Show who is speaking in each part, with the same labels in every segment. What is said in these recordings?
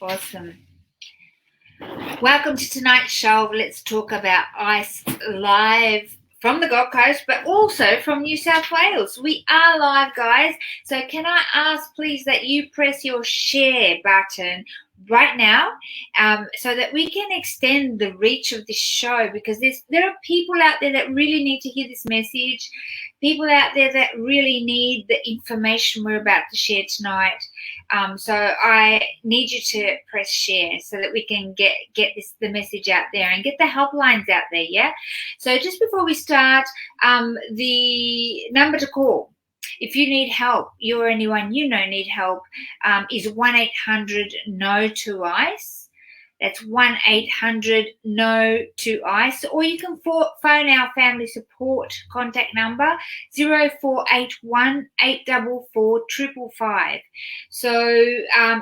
Speaker 1: Awesome. Welcome to tonight's show. Let's talk about ice live from the Gold Coast, but also from New South Wales. We are live, guys. So can I ask, please, that you press your share button right now, so that we can extend the reach of this show, because there are people out there that really need to hear this message, people out there that really need the information we're about to share tonight. So I need you to press share so that we can get the message out there and get the helplines out there, yeah? So just before we start, the number to call, if you need help, you or anyone you know need help, is 1-800-NO-TO-ICE. That's 1-800-NO-TO-ICE. Or you can phone our family support contact number, 0481 844 555. So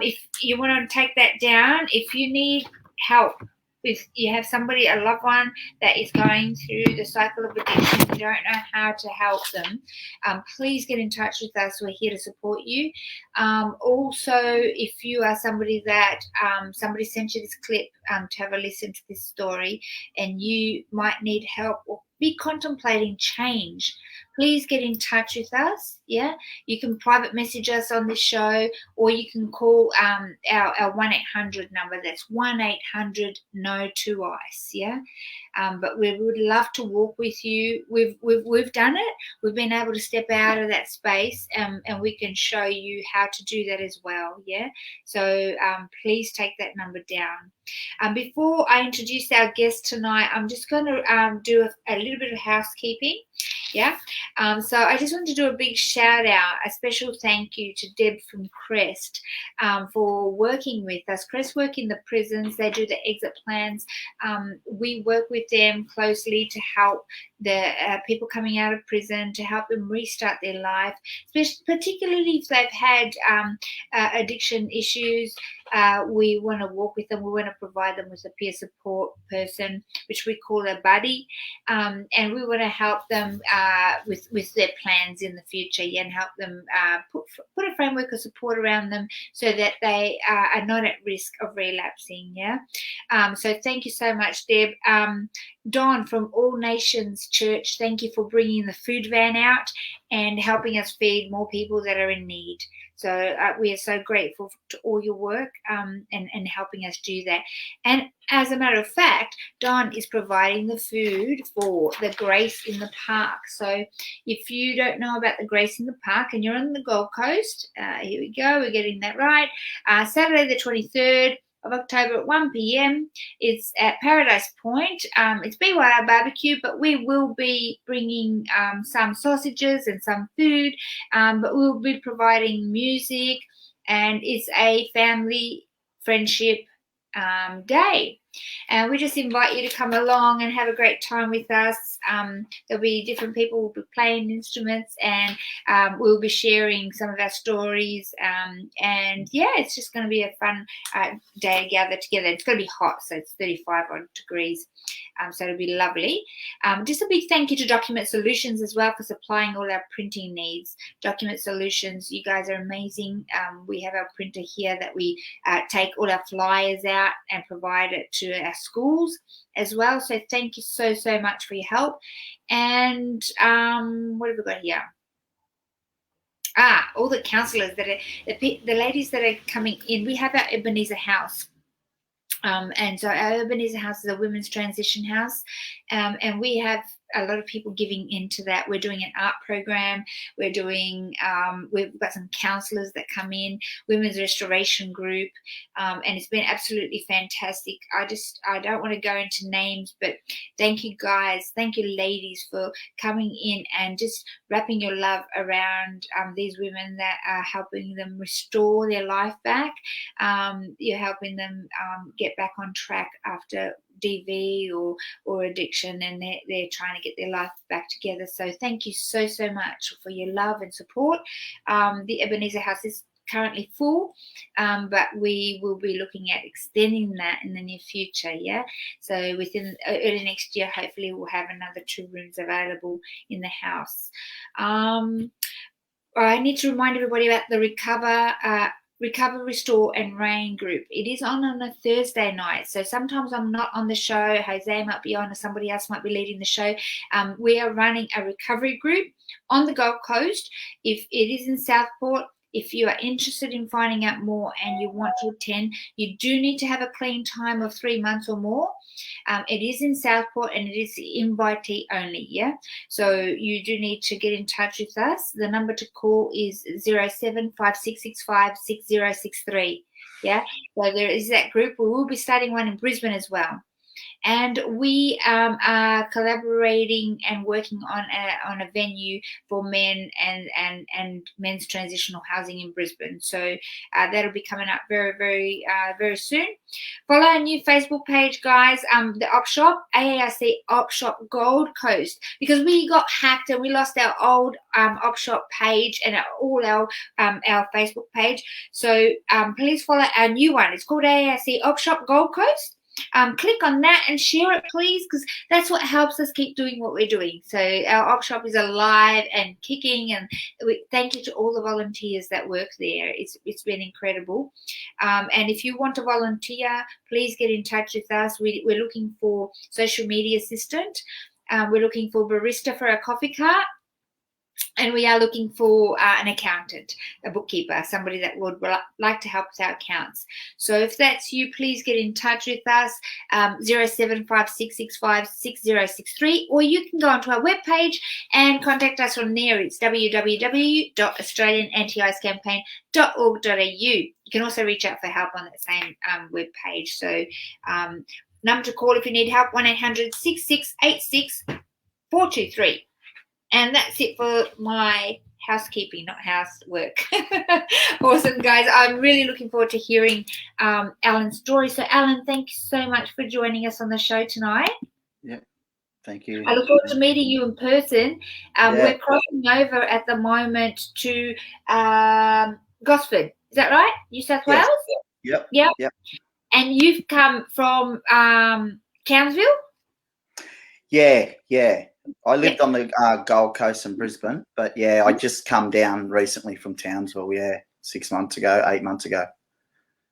Speaker 1: if you want to take that down, if you need help, if you have somebody, a loved one that is going through the cycle of addiction, you don't know how to help them, please get in touch with us. We're here to support you. Also, if you are somebody that somebody sent you this clip to have a listen to this story, and you might need help or be contemplating change, please get in touch with us. Yeah, you can private message us on this show, or you can call our 1-800 number. That's 1-800-NO-TO-ICE. Yeah, but we would love to walk with you. We've done it. We've been able to step out of that space, and we can show you how to do that as well. Yeah, so please take that number down. Before I introduce our guest tonight, I'm just going to do a little bit of housekeeping. Yeah. So I just want to do a big shout out, a special thank you to Deb from Crest for working with us. Crest work in the prisons. They do the exit plans. We work with them closely to help the people coming out of prison, to help them restart their life, particularly if they've had addiction issues. We want to walk with them. We want to provide them with a peer support person, which we call a buddy, and we want to help them with their plans in the future, yeah, and help them put a framework of support around them so that they are not at risk of relapsing. Yeah. So thank you so much, Deb. Don from All Nations Church, thank you for bringing the food van out and helping us feed more people that are in need. So we are so grateful to all your work and helping us do that. And as a matter of fact, Don is providing the food for the Grace in the Park. So if you don't know about the Grace in the Park and you're on the Gold Coast, here we go, we're getting that right. Saturday the 23rd of October at 1 p.m. It's at Paradise Point. It's BYR barbecue, but we will be bringing some sausages and some food, but we'll be providing music, and it's a family friendship day. And we just invite you to come along and have a great time with us. There'll be different people will be playing instruments, and we'll be sharing some of our stories. And yeah, it's just going to be a fun day to gather together. It's going to be hot, so it's 35 odd degrees. So it'll be lovely. Just a big thank you to Document Solutions as well for supplying all our printing needs. Document Solutions, you guys are amazing. We have our printer here that we take all our flyers out and provide it to our schools as well. So thank you so much for your help. And what have we got here? All the counsellors that are the ladies that are coming in. We have our Ebenezer House. And so our Ebenezer House is a women's transition house, and we have a lot of people giving into that. We're doing an art program. We're doing, we've got some counsellors that come in, women's restoration group, and it's been absolutely fantastic. I don't want to go into names, but thank you guys, thank you ladies for coming in and just wrapping your love around these women that are helping them restore their life back. You're helping them get back on track after DV or addiction, and they're trying to get their life back together. So thank you so much for your love and support. The Ebenezer House is currently full, but we will be looking at extending that in the near future. Yeah, so within early next year, hopefully we'll have another 2 rooms available in the house. I need to remind everybody about the Recover Recover, Restore, and Rain group. It is on a Thursday night. So sometimes I'm not on the show. Jose might be on, or somebody else might be leading the show. We are running a recovery group on the Gold Coast. If it is in Southport, if you are interested in finding out more and you want to attend, you do need to have a clean time of 3 months or more. It is in Southport and it is invitee only, yeah? So you do need to get in touch with us. The number to call is 0756656063, yeah? So there is that group. We will be starting one in Brisbane as well. And we are collaborating and working on a venue for men and men's transitional housing in Brisbane. So that'll be coming up very, very, very soon. Follow our new Facebook page, guys. The Op Shop, AARC Op Shop Gold Coast, because we got hacked and we lost our old Op Shop page and all our Facebook page. So please follow our new one. It's called AARC Op Shop Gold Coast. Click on that and share it, please, because that's what helps us keep doing what we're doing. So our op shop is alive and kicking, and thank you to all the volunteers that work there. It's been incredible. And if you want to volunteer, please get in touch with us. We're looking for social media assistant. We're looking for barista for a coffee cart. And we are looking for an accountant, a bookkeeper, somebody that would like to help with our accounts. So if that's you, please get in touch with us, 0756656063, or you can go onto our webpage and contact us from there. It's www.australianantiscampaign.org.au. You can also reach out for help on that same webpage. So number to call if you need help, 1-800-6686-423. And that's it for my housekeeping, not housework. Awesome, guys. I'm really looking forward to hearing Alan's story. So, Alan, thank you so much for joining us on the show tonight.
Speaker 2: Yeah, thank you.
Speaker 1: I look forward to meeting you in person. We're crossing over at the moment to Gosford. Is that right? New South Wales?
Speaker 2: Yep.
Speaker 1: And you've come from Townsville?
Speaker 2: Yeah. I lived on the Gold Coast in Brisbane, but I just come down recently from Townsville, 8 months ago.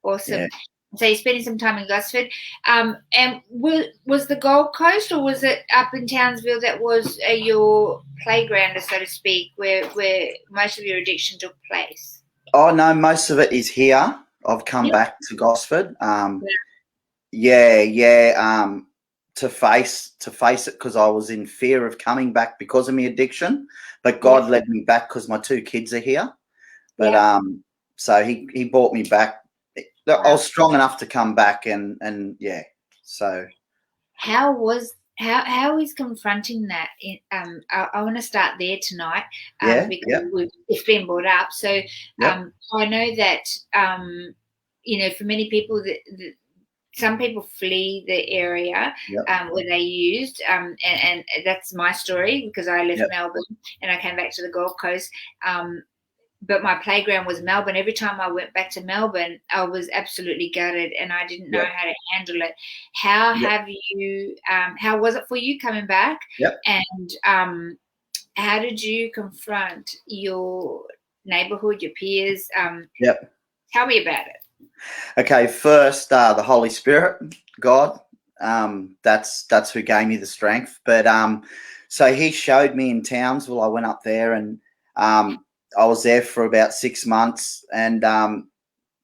Speaker 1: Awesome. Yeah. So you're spending some time in Gosford. And was the Gold Coast, or was it up in Townsville that was your playground, so to speak, where most of your addiction took place?
Speaker 2: Oh, no, most of it is here. I've come back to Gosford. To face it, because I was in fear of coming back because of my addiction, but God led me back because my 2 kids are here. But so he brought me back. I was strong enough to come back, and So
Speaker 1: how is confronting that? I want to start there tonight because it's been brought up. So I know that for many people some people flee the area where they used, and that's my story, because I left Melbourne and I came back to the Gold Coast. But my playground was Melbourne. Every time I went back to Melbourne, I was absolutely gutted and I didn't know how to handle it. How have you, how was it for you coming back? And how did you confront your neighborhood, your peers? Tell me about it.
Speaker 2: Okay, first, the Holy Spirit, God, that's who gave me the strength. But so he showed me in Townsville. I went up there and I was there for about 6 months, and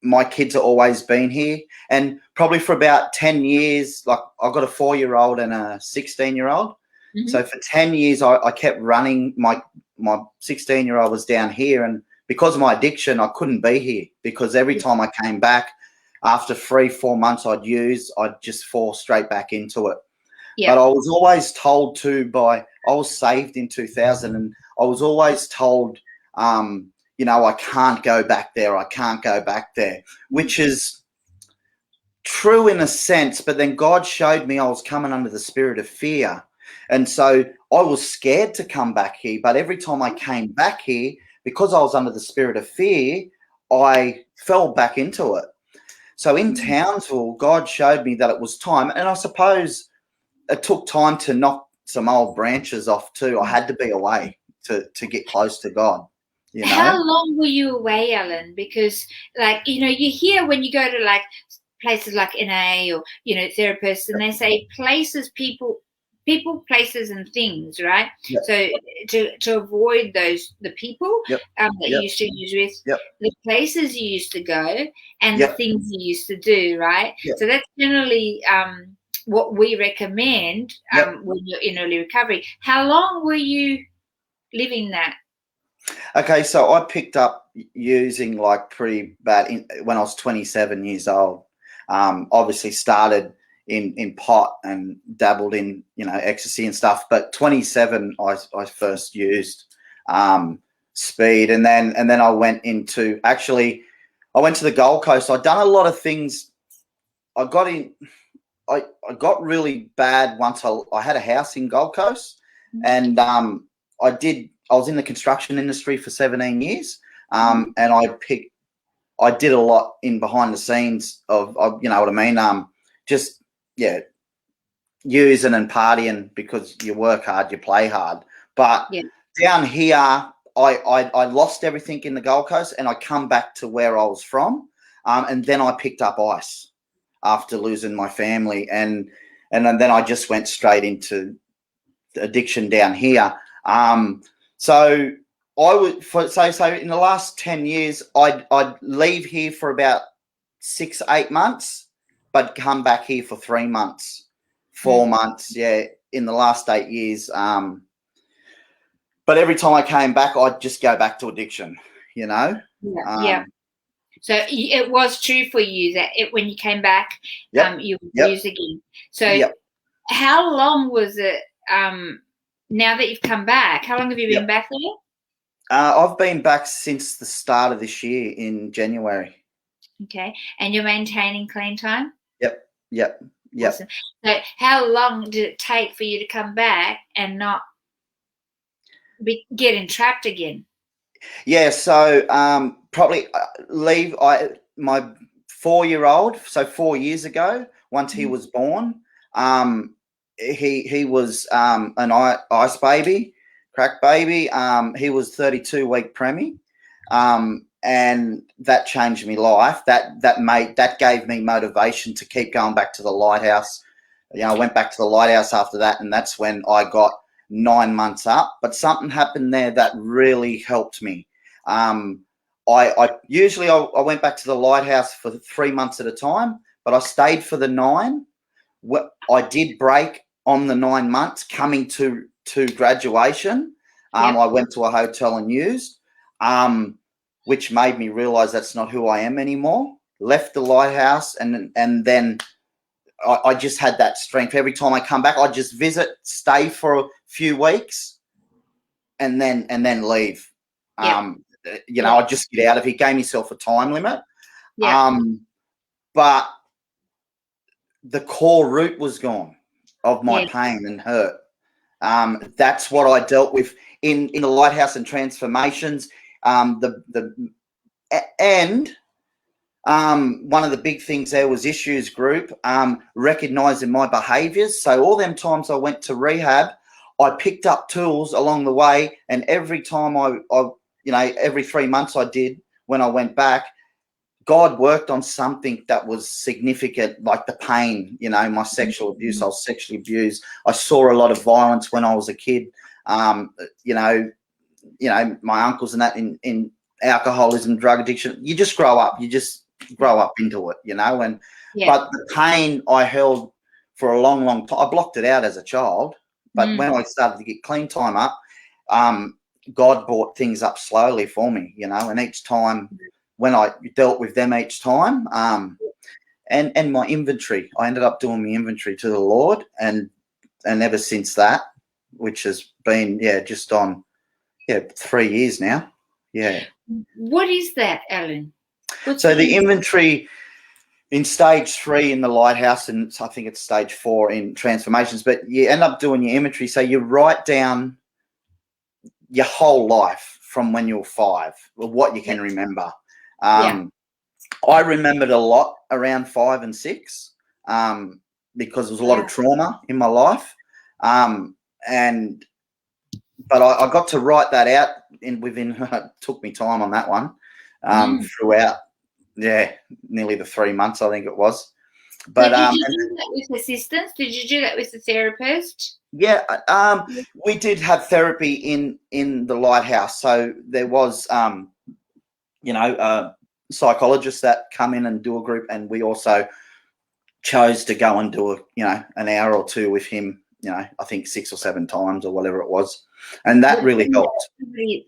Speaker 2: my kids have always been here. And probably for about 10 years, like I've got a 4-year-old and a 16-year-old. Mm-hmm. So for 10 years, I kept running. My 16-year-old was down here, and because of my addiction, I couldn't be here, because every time I came back, after 3-4 months I'd just fall straight back into it. But I was always told I was saved in 2000, and I was always told, I can't go back there. I can't go back there, which is true in a sense. But then God showed me I was coming under the spirit of fear. And so I was scared to come back here. But every time I came back here, because I was under the spirit of fear, I fell back into it. So in Townsville, God showed me that it was time. And I suppose it took time to knock some old branches off too. I had to be away to get close to God. you
Speaker 1: How
Speaker 2: know.
Speaker 1: long were you away, Ellen? Because, like, you hear when you go to like places like NA or therapists, and they say places, people, places, and things, right?
Speaker 2: Yep,
Speaker 1: So to avoid the people
Speaker 2: yep,
Speaker 1: that you
Speaker 2: yep,
Speaker 1: used to use with
Speaker 2: yep,
Speaker 1: the places you used to go and the
Speaker 2: yep,
Speaker 1: things you used to do, right?
Speaker 2: yep,
Speaker 1: So that's generally what we recommend
Speaker 2: yep.
Speaker 1: when you're in early recovery. How long were you living that?
Speaker 2: Okay, so I picked up using like pretty bad when I was 27 years old. Obviously started in pot and dabbled in ecstasy and stuff. But 27, I first used speed, and then I went into I went to the Gold Coast. I'd done a lot of things. I got in. I got really bad once I had a house in Gold Coast, and I was in the construction industry for 17 years, and I did a lot in behind the scenes of you know what I mean, just yeah, using and partying because you work hard, you play hard. But
Speaker 1: Yeah.
Speaker 2: down here, I lost everything in the Gold Coast, and I come back to where I was from, and then I picked up ice after losing my family, and then I just went straight into addiction down here. So I would so in the last 10 years, I'd leave here for about 6-8 months, but come back here for 3 months, 4 months. Yeah, in the last 8 years. But every time I came back, I'd just go back to addiction. You know.
Speaker 1: Yeah. Yeah.
Speaker 2: Um,
Speaker 1: So it was true for you that when you came back,
Speaker 2: yep.
Speaker 1: you would
Speaker 2: Yep.
Speaker 1: use again. So
Speaker 2: Yep.
Speaker 1: how long was it? Now that you've come back, how long have you been
Speaker 2: Yep.
Speaker 1: back there?
Speaker 2: I've been back since the start of this year in January.
Speaker 1: Okay, and you're maintaining clean time.
Speaker 2: Yep. Yep. Yep.
Speaker 1: Awesome. So how long did it take for you to come back and not be getting trapped again?
Speaker 2: Yeah, so probably leave my 4-year-old. So 4 years ago, once he was born, he was an ice baby, crack baby. He was 32-week preemie, and that changed my life. That gave me motivation to keep going back to the lighthouse. I went back to the lighthouse after that, and that's when I got 9 months up, but something happened there that really helped me. I usually I went back to the lighthouse for 3 months at a time, but I stayed for the 9. I did break on the 9 months coming to graduation.
Speaker 1: Yep.
Speaker 2: I went to a hotel and used, which made me realize that's not who I am anymore. Left the lighthouse, and then I just had that strength. Every time I come back, I just visit, stay for a few weeks, and then leave.
Speaker 1: Yep.
Speaker 2: I just get out of here. Gave myself a time limit.
Speaker 1: Yep.
Speaker 2: But the core root was gone of my
Speaker 1: Yeah.
Speaker 2: pain and hurt. That's what I dealt with in the lighthouse and transformations. And one of the big things there was issues group, recognizing my behaviors. So all them times I went to rehab, I picked up tools along the way, and every time every 3 months I did when I went back, God worked on something that was significant, like the pain, my sexual abuse. I was sexually abused. I saw a lot of violence when I was a kid. My uncles and that in alcoholism, drug addiction. You just grow up. You just grow up into it, and but the pain I held for a long, long time, I blocked it out as a child, but when I started to get clean time up, God brought things up slowly for me, and each time when I dealt with them each time, and my inventory, I ended up doing my inventory to the Lord, and ever since that, which has been just on 3 years now. Yeah.
Speaker 1: What is that, Ellen?
Speaker 2: So the inventory in stage 3 in the lighthouse, and I think it's stage 4 in transformations, but you end up doing your inventory. So you write down your whole life from when you're 5, or what you can remember. I remembered a lot around 5 and 6, because there was a lot of trauma in my life. And but I got to write that out within. It took me time on that one throughout. Yeah, nearly the 3 months I think it was. But
Speaker 1: did you do that with assistance? Did you do that with the therapist?
Speaker 2: Yeah, we did have therapy in the lighthouse. So there was, psychologists that come in and do a group, and we also chose to go and do an hour or two with him. I think 6 or 7 times or whatever it was, and that really helped.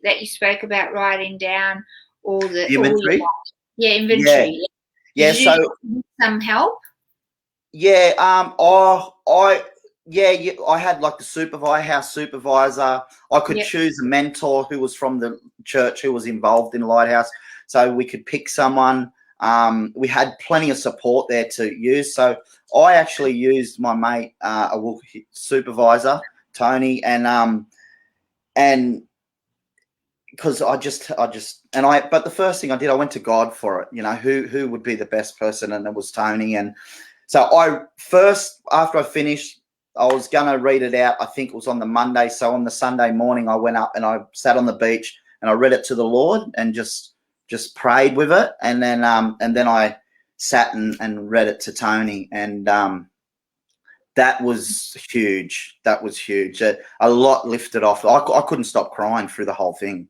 Speaker 1: That you spoke about writing down all the
Speaker 2: inventory.
Speaker 1: Inventory.
Speaker 2: Yeah.
Speaker 1: Did you need some help?
Speaker 2: Yeah. I had like the house supervisor. I could choose a mentor who was from the church who was involved in Lighthouse, so we could pick someone. We had plenty of support there to use. So I actually used my mate, a supervisor, Tony, and because but the first thing I did, I went to God for it. Who would be the best person, and it was Tony. And so after I finished, I was going to read it out. I think it was on the Monday. So on the Sunday morning, I went up and I sat on the beach and I read it to the Lord and just prayed with it. And then I sat and read it to Tony. And that was huge. That was huge. A lot lifted off. I couldn't stop crying through the whole thing.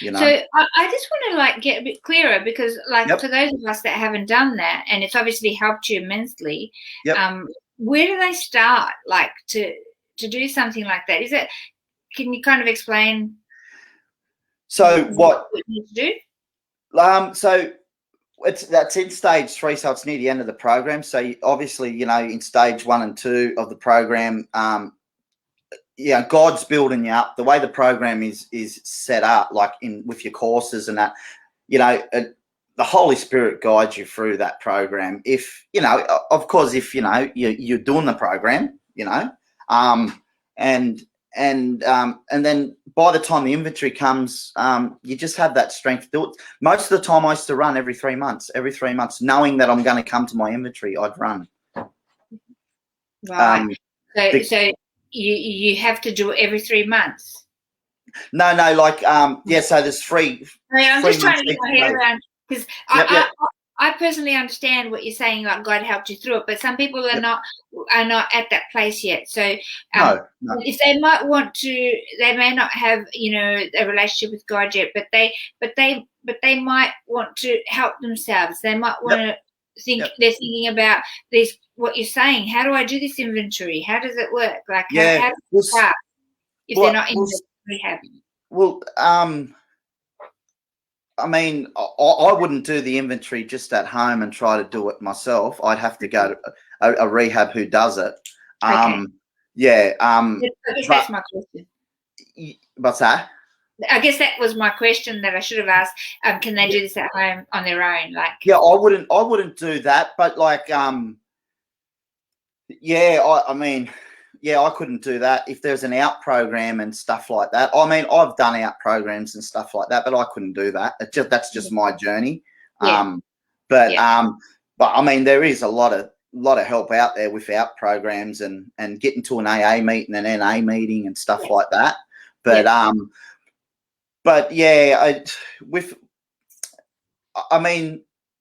Speaker 1: So I just want to get a bit clearer, because for those of us that haven't done that, and it's obviously helped you immensely. Where do they start to do something like that? Can you kind of explain what you need to do?
Speaker 2: So that's in stage 3, so it's near the end of the program. So obviously, in stage 1 and 2 of the program, God's building you up. The way the program is set up, with your courses and that, the Holy Spirit guides you through that program. If of course, if you're doing the program, and then by the time the inventory comes, you just have that strength to do it. Most of the time, I used to run every 3 months, knowing that I'm going to come to my inventory, I'd run.
Speaker 1: Right. So you have to do it every 3 months.
Speaker 2: No, so there's 3.
Speaker 1: I'm just trying to get my head around, because I personally understand what you're saying, God helped you through it, but some people are not at that place yet. So
Speaker 2: no.
Speaker 1: If they might want to, they may not have a relationship with God yet, but they might want to help themselves. They might want to think. They're thinking about this. What you're saying? How do I do this inventory? How does it work? How does it start if they're not in rehab?
Speaker 2: Well, I mean, I wouldn't do the inventory just at home and try to do it myself. I'd have to go to a rehab who does it.
Speaker 1: Okay.
Speaker 2: I
Speaker 1: guess that's my question.
Speaker 2: What's that?
Speaker 1: I guess that was my question that I should have asked. Can they do this at home on their own?
Speaker 2: I wouldn't do that. But I couldn't do that if there's an out program and stuff like that. I mean, I've done out programs and stuff like that, but I couldn't do that. That's just my journey. But I mean, there is a lot of help out there with out programs and getting to an AA meeting, an NA meeting, and stuff like that. But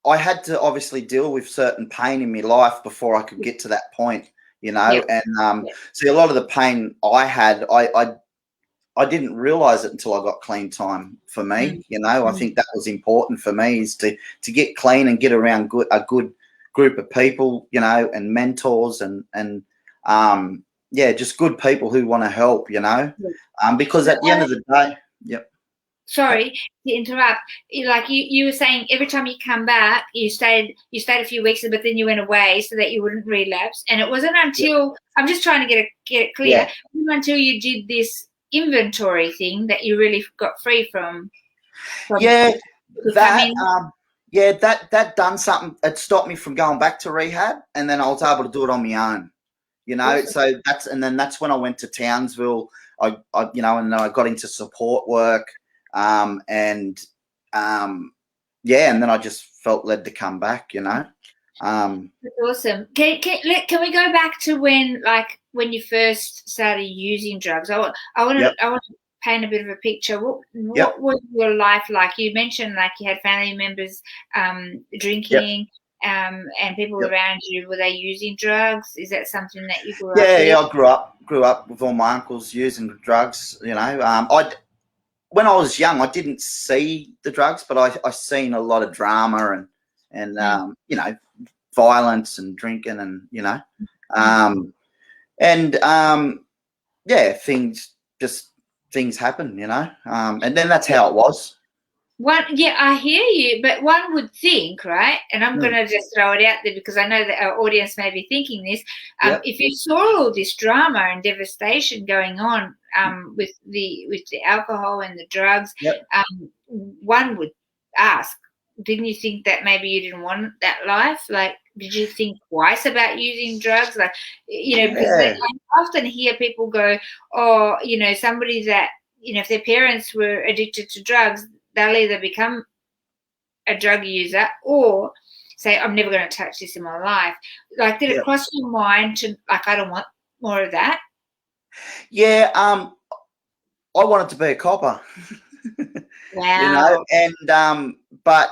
Speaker 2: I had to obviously deal with certain pain in my life before I could get to that point. And see, a lot of the pain I had, I didn't realize it until I got clean time for me. I think that was important for me, is to get clean and get around a good group of people, and mentors and just good people who want to help, because at the end of the day,
Speaker 1: Sorry to interrupt. You were saying, every time you come back, you stayed a few weeks, but then you went away so that you wouldn't relapse. And it wasn't until I'm just trying to get it clear. It wasn't until you did this inventory thing that you really got free from
Speaker 2: that done something. It stopped me from going back to rehab, and then I was able to do it on my own. Awesome. So that's when I went to Townsville. I and I got into support work. And then I just felt led to come back, That's
Speaker 1: awesome. Can we go back to when you first started using drugs? I want to paint a bit of a picture.
Speaker 2: Yep.
Speaker 1: What was your life like? You mentioned like you had family members drinking, and people
Speaker 2: Yep.
Speaker 1: around you. Were they using drugs? Is that something that you grew up
Speaker 2: Yeah,
Speaker 1: with?
Speaker 2: yeah. I grew up with all my uncles using drugs. You know, when I was young, I didn't see the drugs, but I seen a lot of drama and you know, violence and drinking and you know, and yeah, things happen, you know, and then that's how it was.
Speaker 1: Yeah, I hear you, but one would think, right? And I'm going
Speaker 2: Mm.
Speaker 1: to just throw it out there because I know that our audience may be thinking this.
Speaker 2: Yep.
Speaker 1: If you saw all this drama and devastation going on with the alcohol and the drugs,
Speaker 2: Yep.
Speaker 1: one would ask, didn't you think that maybe you didn't want that life? Like, did you think twice about using drugs? Like, you know, because
Speaker 2: Yeah.
Speaker 1: I often hear people go, oh, you know, somebody that, you know, if their parents were addicted to drugs, they'll either become a drug user or say, I'm never going to touch this in my life. Like, did it
Speaker 2: Yep.
Speaker 1: cross your mind to, like, I don't want more of that?
Speaker 2: Yeah. I wanted to be a copper, you know,
Speaker 1: Wow.
Speaker 2: and but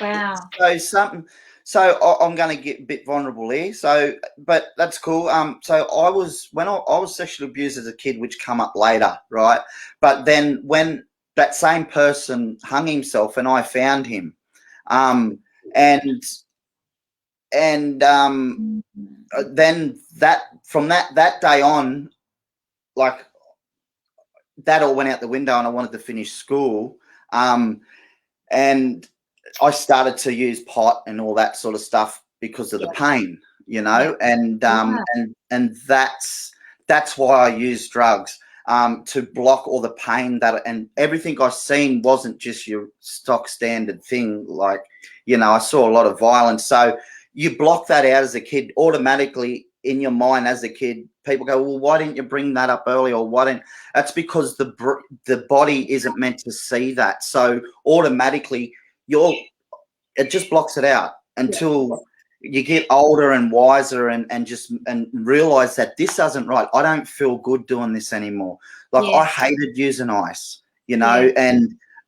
Speaker 1: Wow.
Speaker 2: I'm going to get a bit vulnerable here. So, but that's cool. So when I was sexually abused as a kid, which come up later, right? But then when that same person hung himself, and I found him, and then that day on, like that all went out the window, and I wanted to finish school, and I started to use pot and all that sort of stuff because of the pain, you know, and that's why I use drugs, to block all the pain and everything I seen wasn't just your stock standard thing. Like, you know, I saw a lot of violence. So you block that out as a kid automatically in your mind as a kid. People go, well, why didn't you bring that up earlier? Or why didn't? That's because the body isn't meant to see that. So automatically it just blocks it out until you get older and wiser and realize that this isn't right. I don't feel good doing this anymore. Like I hated using ice, you know,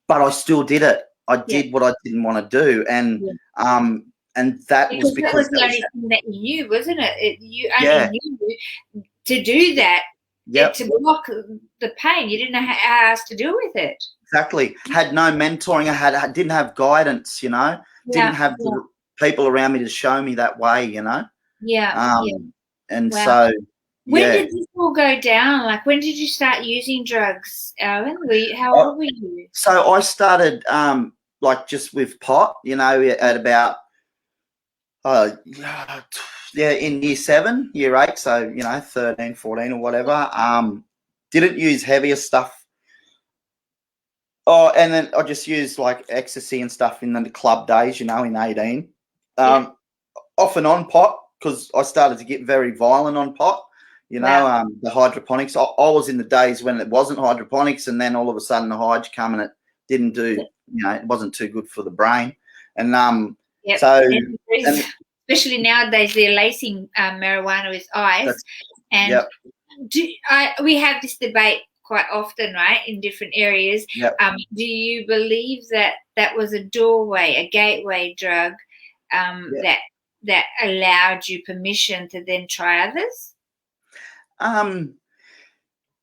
Speaker 2: but I still did it. I did what I didn't want to do, and that was
Speaker 1: Because that
Speaker 2: because
Speaker 1: was the only thing that you knew, wasn't it? You only
Speaker 2: yeah,
Speaker 1: knew to do that,
Speaker 2: yep,
Speaker 1: to block the pain. You didn't know how else to deal with it.
Speaker 2: exactly. Had no mentoring. I didn't have guidance, you know. Didn't have the people around me to show me that way, you know. And
Speaker 1: Wow.
Speaker 2: so
Speaker 1: When did this all go down? Like, when did you start using drugs, Alan? How old were you?
Speaker 2: So I started like just with pot, you know, at about in year 7, year 8, so you know, 13, 14 or whatever. Didn't use heavier stuff. Oh, and then I just used like ecstasy and stuff in the club days, you know, in 18. Off and on pot, because I started to get very violent on pot, you know, the hydroponics. I was in the days when it wasn't hydroponics, and then all of a sudden the hydro come and it didn't do, you know, it wasn't too good for the brain. And so
Speaker 1: especially nowadays they're lacing marijuana with ice, and we have this debate quite often, right, in different areas. Do you believe that that was a doorway, a gateway drug, that allowed you permission to then try others?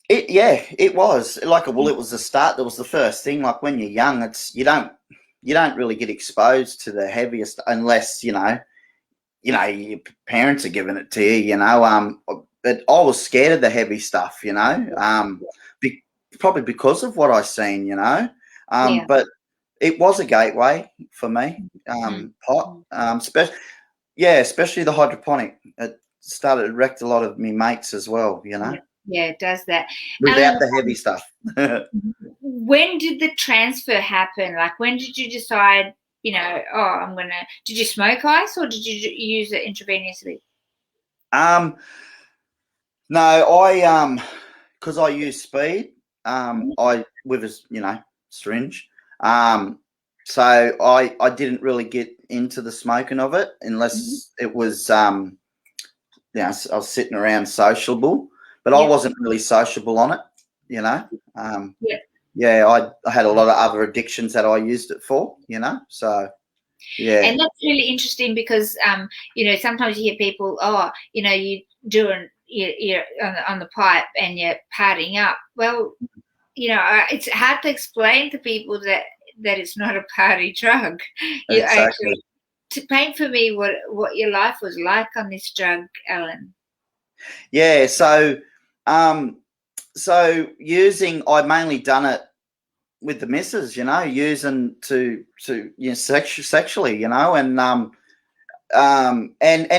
Speaker 2: It was like, well, it was the start. That was the first thing. Like when you're young, you don't really get exposed to the heaviest unless you know your parents are giving it to you. You know, but I was scared of the heavy stuff. You know, probably because of what I seen. You know, but it was a gateway for me. Pot, especially the hydroponic. It started to wreck a lot of me mates as well. You know.
Speaker 1: Yeah, it does that.
Speaker 2: Without the heavy stuff.
Speaker 1: When did the transfer happen? Like, when did you decide, you know, did you smoke ice or did you use it intravenously?
Speaker 2: No, because I use speed, with a, you know, syringe. So I didn't really get into the smoking of it unless it was, you know, I was sitting around sociable, but I wasn't really sociable on it, you know.
Speaker 1: Yeah.
Speaker 2: Yeah, I had a lot of other addictions that I used it for, you know. So yeah,
Speaker 1: And that's really interesting because sometimes you hear people, you doing you're on the pipe and you're partying up. Well, it's hard to explain to people that it's not a party drug. You actually
Speaker 2: exactly.
Speaker 1: to paint for me what your life was like on this drug, Alan.
Speaker 2: Yeah, so I mainly done it with the missus, you know, using to sexually, you know, and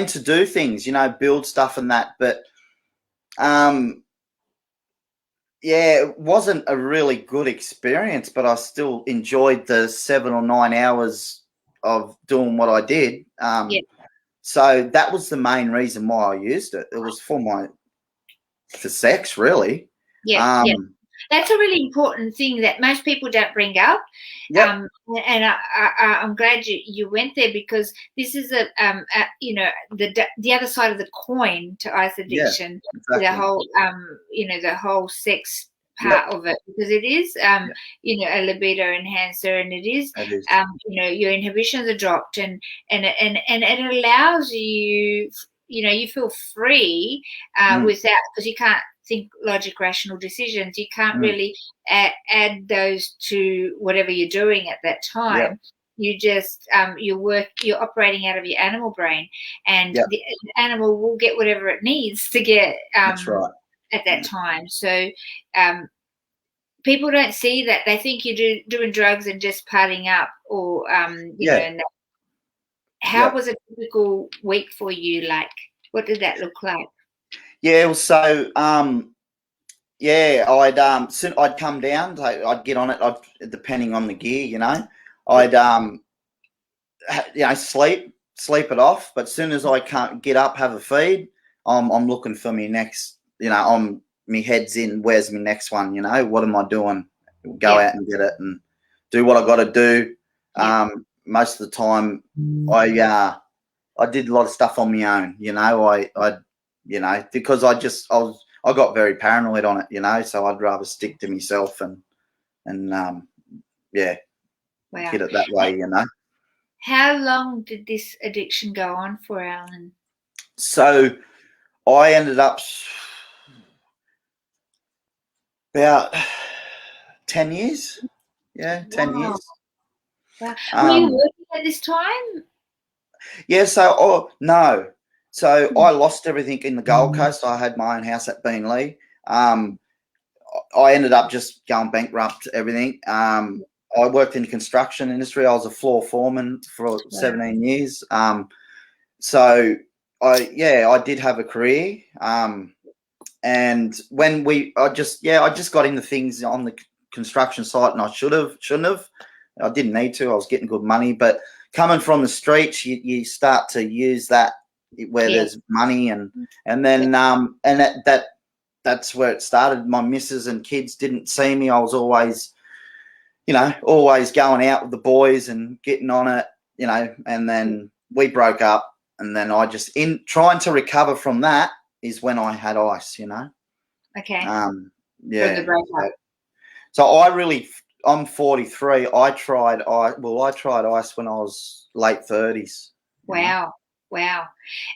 Speaker 2: to do things, you know, build stuff and that. But yeah, it wasn't a really good experience, but I still enjoyed the 7 or 9 hours of doing what I did.
Speaker 1: Yeah,
Speaker 2: So that was the main reason why I used it. It was for sex, really.
Speaker 1: yeah, yeah.
Speaker 2: Um,
Speaker 1: That's a really important thing that most people don't bring up.
Speaker 2: yep.
Speaker 1: And I'm glad you went there because this is the other side of the coin to ice
Speaker 2: Yeah.
Speaker 1: addiction, the
Speaker 2: Exactly.
Speaker 1: whole the whole sex
Speaker 2: Yep.
Speaker 1: part of it, because it is
Speaker 2: Yep.
Speaker 1: a libido enhancer, and it is
Speaker 2: It is.
Speaker 1: your inhibitions are dropped, and it allows you, you feel free without, because you can't think logic rational decisions. You can't
Speaker 2: Mm.
Speaker 1: really add those to whatever you're doing at that
Speaker 2: Yep.
Speaker 1: time. You just you're operating out of your animal brain, and
Speaker 2: Yep.
Speaker 1: the animal will get whatever it needs to get
Speaker 2: That's right.
Speaker 1: at that time. So people don't see that. They think you're doing drugs and just partying up, or
Speaker 2: Yeah.
Speaker 1: and how
Speaker 2: Yep.
Speaker 1: was a typical week for you like? What did that look like?
Speaker 2: Yeah. So yeah, I'd come down. I'd get on it. Depending on the gear, you know, I'd sleep it off. But as soon as I can't get up, have a feed, I'm looking for me next. You know, me head's in. Where's my next one? You know, what am I doing? Go
Speaker 1: Yeah,
Speaker 2: out and get it and do what I got to do.
Speaker 1: yeah,
Speaker 2: Most of the time, I did a lot of stuff on my own. You know, because I got very paranoid on it. You know, so I'd rather stick to myself and yeah,
Speaker 1: wow.
Speaker 2: get it that way. You know.
Speaker 1: How long did this addiction go on for, Alan?
Speaker 2: So I ended up about 10 years. Yeah, 10 years.
Speaker 1: Wow. Wow. Were you
Speaker 2: Um,
Speaker 1: working at this time?
Speaker 2: yeah. No. So I lost everything in the Gold Coast. I had my own house at Beenleigh. I ended up just going bankrupt. Everything. I worked in the construction industry. I was a floor foreman for
Speaker 1: Wow.
Speaker 2: 17 years. So I did have a career. And when I just got into things on the construction site, and I shouldn't have. I didn't need to. I was getting good money, but coming from the streets, you start to use that where
Speaker 1: Yeah.
Speaker 2: there's money, and then that's where it started. My missus and kids didn't see me. I was always, always going out with the boys and getting on it, and then we broke up, and then I just, in trying to recover from that, is when I had ice,
Speaker 1: Okay. From
Speaker 2: Yeah.
Speaker 1: the breakup.
Speaker 2: So I'm 43. I tried ice when I was late 30s.
Speaker 1: Wow. Wow.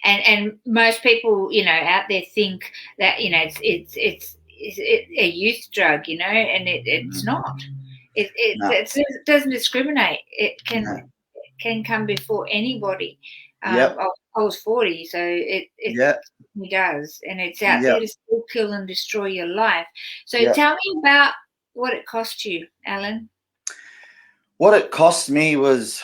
Speaker 1: And most people, out there think that, it's a youth drug, and it's not.
Speaker 2: No,
Speaker 1: It doesn't discriminate. It
Speaker 2: no.
Speaker 1: can come before anybody.
Speaker 2: Yep.
Speaker 1: I was 40, so it
Speaker 2: Yep.
Speaker 1: does, and it's out there
Speaker 2: Yep.
Speaker 1: to still kill and destroy your life. So
Speaker 2: Yep.
Speaker 1: tell me about what it cost you, Alan.
Speaker 2: What it cost me was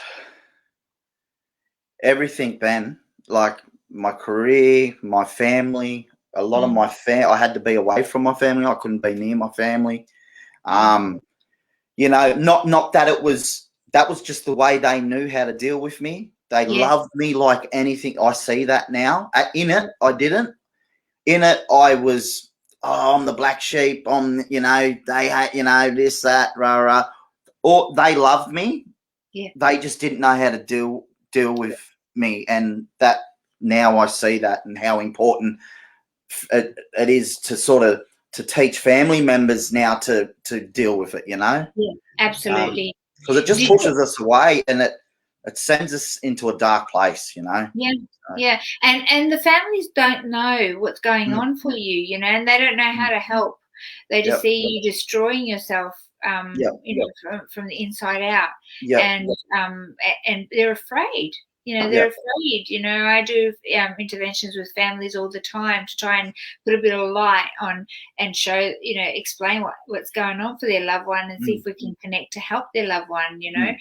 Speaker 2: everything, Ben. Like my career, my family, a lot of my I had to be away from my family. I couldn't be near my family. Not that that was just the way they knew how to deal with me. They
Speaker 1: Yes.
Speaker 2: loved me like anything. I see that now. In it, I didn't. In it, I was, I'm the black sheep. They hate, this, that, rah, rah. Or they loved me.
Speaker 1: Yeah.
Speaker 2: They just didn't know how to deal with me. And that now I see that and how important it is to sort of teach family members now to deal with it, you know.
Speaker 1: Yeah, absolutely.
Speaker 2: Because it just pushes us away, and it sends us into a dark place, you know.
Speaker 1: Yeah, yeah, and the families don't know what's going on for you, you know, and they don't know how to help. They just see you destroying yourself, you know, from the inside out, and they're afraid. You know, they're afraid. You know, I do interventions with families all the time to try and put a bit of light on and show, you know, explain what's going on for their loved one and see if we can connect to help their loved one. You know,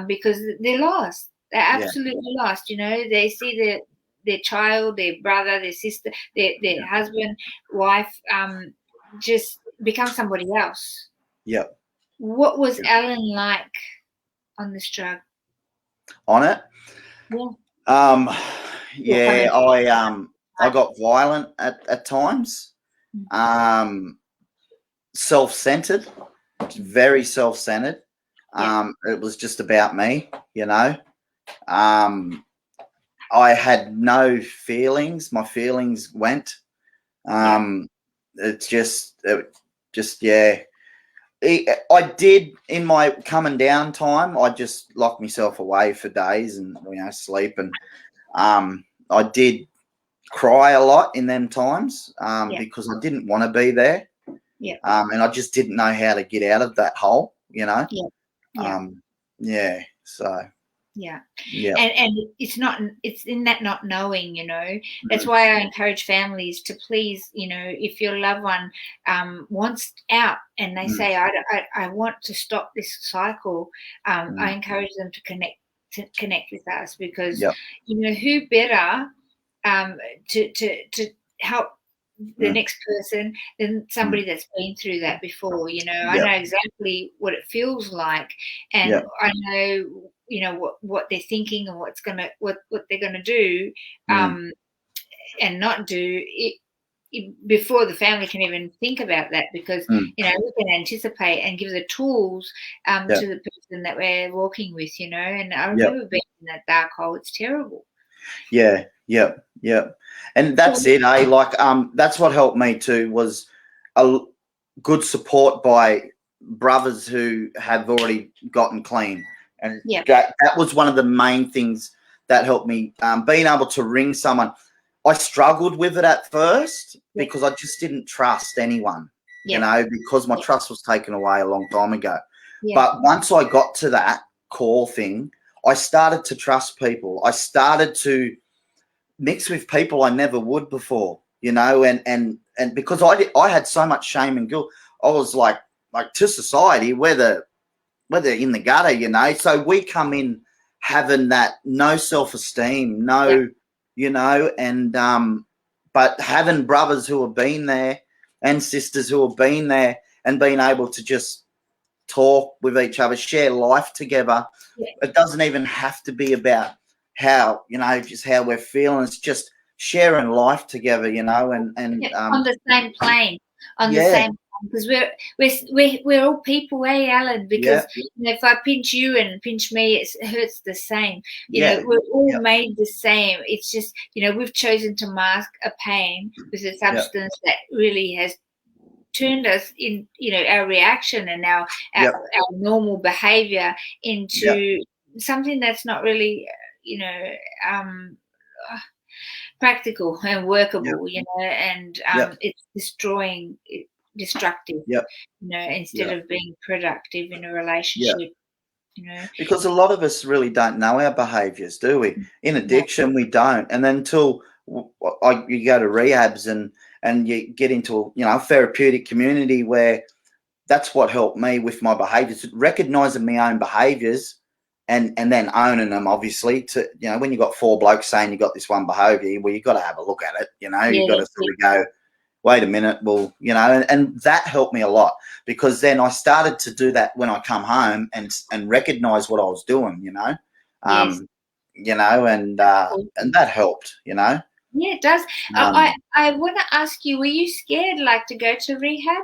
Speaker 1: because they're lost. They're absolutely lost. You know, they see their child, their brother, their sister, their husband, wife, just become somebody else.
Speaker 2: Yep.
Speaker 1: What was Alan like on this drug?
Speaker 2: On it?
Speaker 1: Yeah.
Speaker 2: I got violent at times. Self-centered, very self-centered. It was just about me, you know. I had no feelings. My feelings went. It just I did, in my coming down time, I just locked myself away for days and, you know, sleep. And I did cry a lot in them times because I didn't want to be there. And I just didn't know how to get out of that hole, you know. So and
Speaker 1: it's in that not knowing, you know. That's why I encourage families to please, you know, if your loved one wants out and they say I want to stop this cycle, I encourage them to connect with us, because you know, who better to help the next person than somebody that's been through that before. You know, I know exactly what it feels like, and I know, you know, what they're thinking and what they're gonna do and not do it before the family can even think about that, because you know, we can anticipate and give the tools to the person that we're walking with, you know. And I remember being in that dark hole. It's terrible.
Speaker 2: And that's it, eh? Like, that's what helped me too, was a good support by brothers who have already gotten clean. And that was one of the main things that helped me, being able to ring someone. I struggled with it at first because I just didn't trust anyone, you know, because my trust was taken away a long time ago. But once I got to that call thing, I started to trust people. I started to mix with people I never would before, you know, and because I had so much shame and guilt. I was like to society, whether in the gutter, you know. So we come in having that no self-esteem, you know, and but having brothers who have been there and sisters who have been there and being able to just talk with each other, share life together. It doesn't even have to be about how, you know, just how we're feeling. It's just sharing life together, you know, and
Speaker 1: on the same plane, the same, because we're all people, Alan? Because you know, if I pinch you and pinch me, it hurts the same. You know, we're all made the same. It's just, you know, we've chosen to mask a pain with a substance that really has turned us in, you know, our reaction and our normal behavior into something that's not really, you know, practical and workable, you know, and it's destructive, you know, instead of being productive in a relationship, you know.
Speaker 2: Because a lot of us really don't know our behaviours, do we? In addiction, we don't. And then until you go to rehabs and you get into, you know, a therapeutic community where that's what helped me with my behaviours, recognising my own behaviours and then owning them, obviously. To, you know, when you got four blokes saying you got this one behaviour, well, you got to have a look at it, you know. You got to sort of go, wait a minute, well, you know, and that helped me a lot, because then I started to do that when I come home and recognise what I was doing, you know. You know, and that helped, you know.
Speaker 1: Yeah, it does. I want to ask you, were you scared, like, to go to rehab?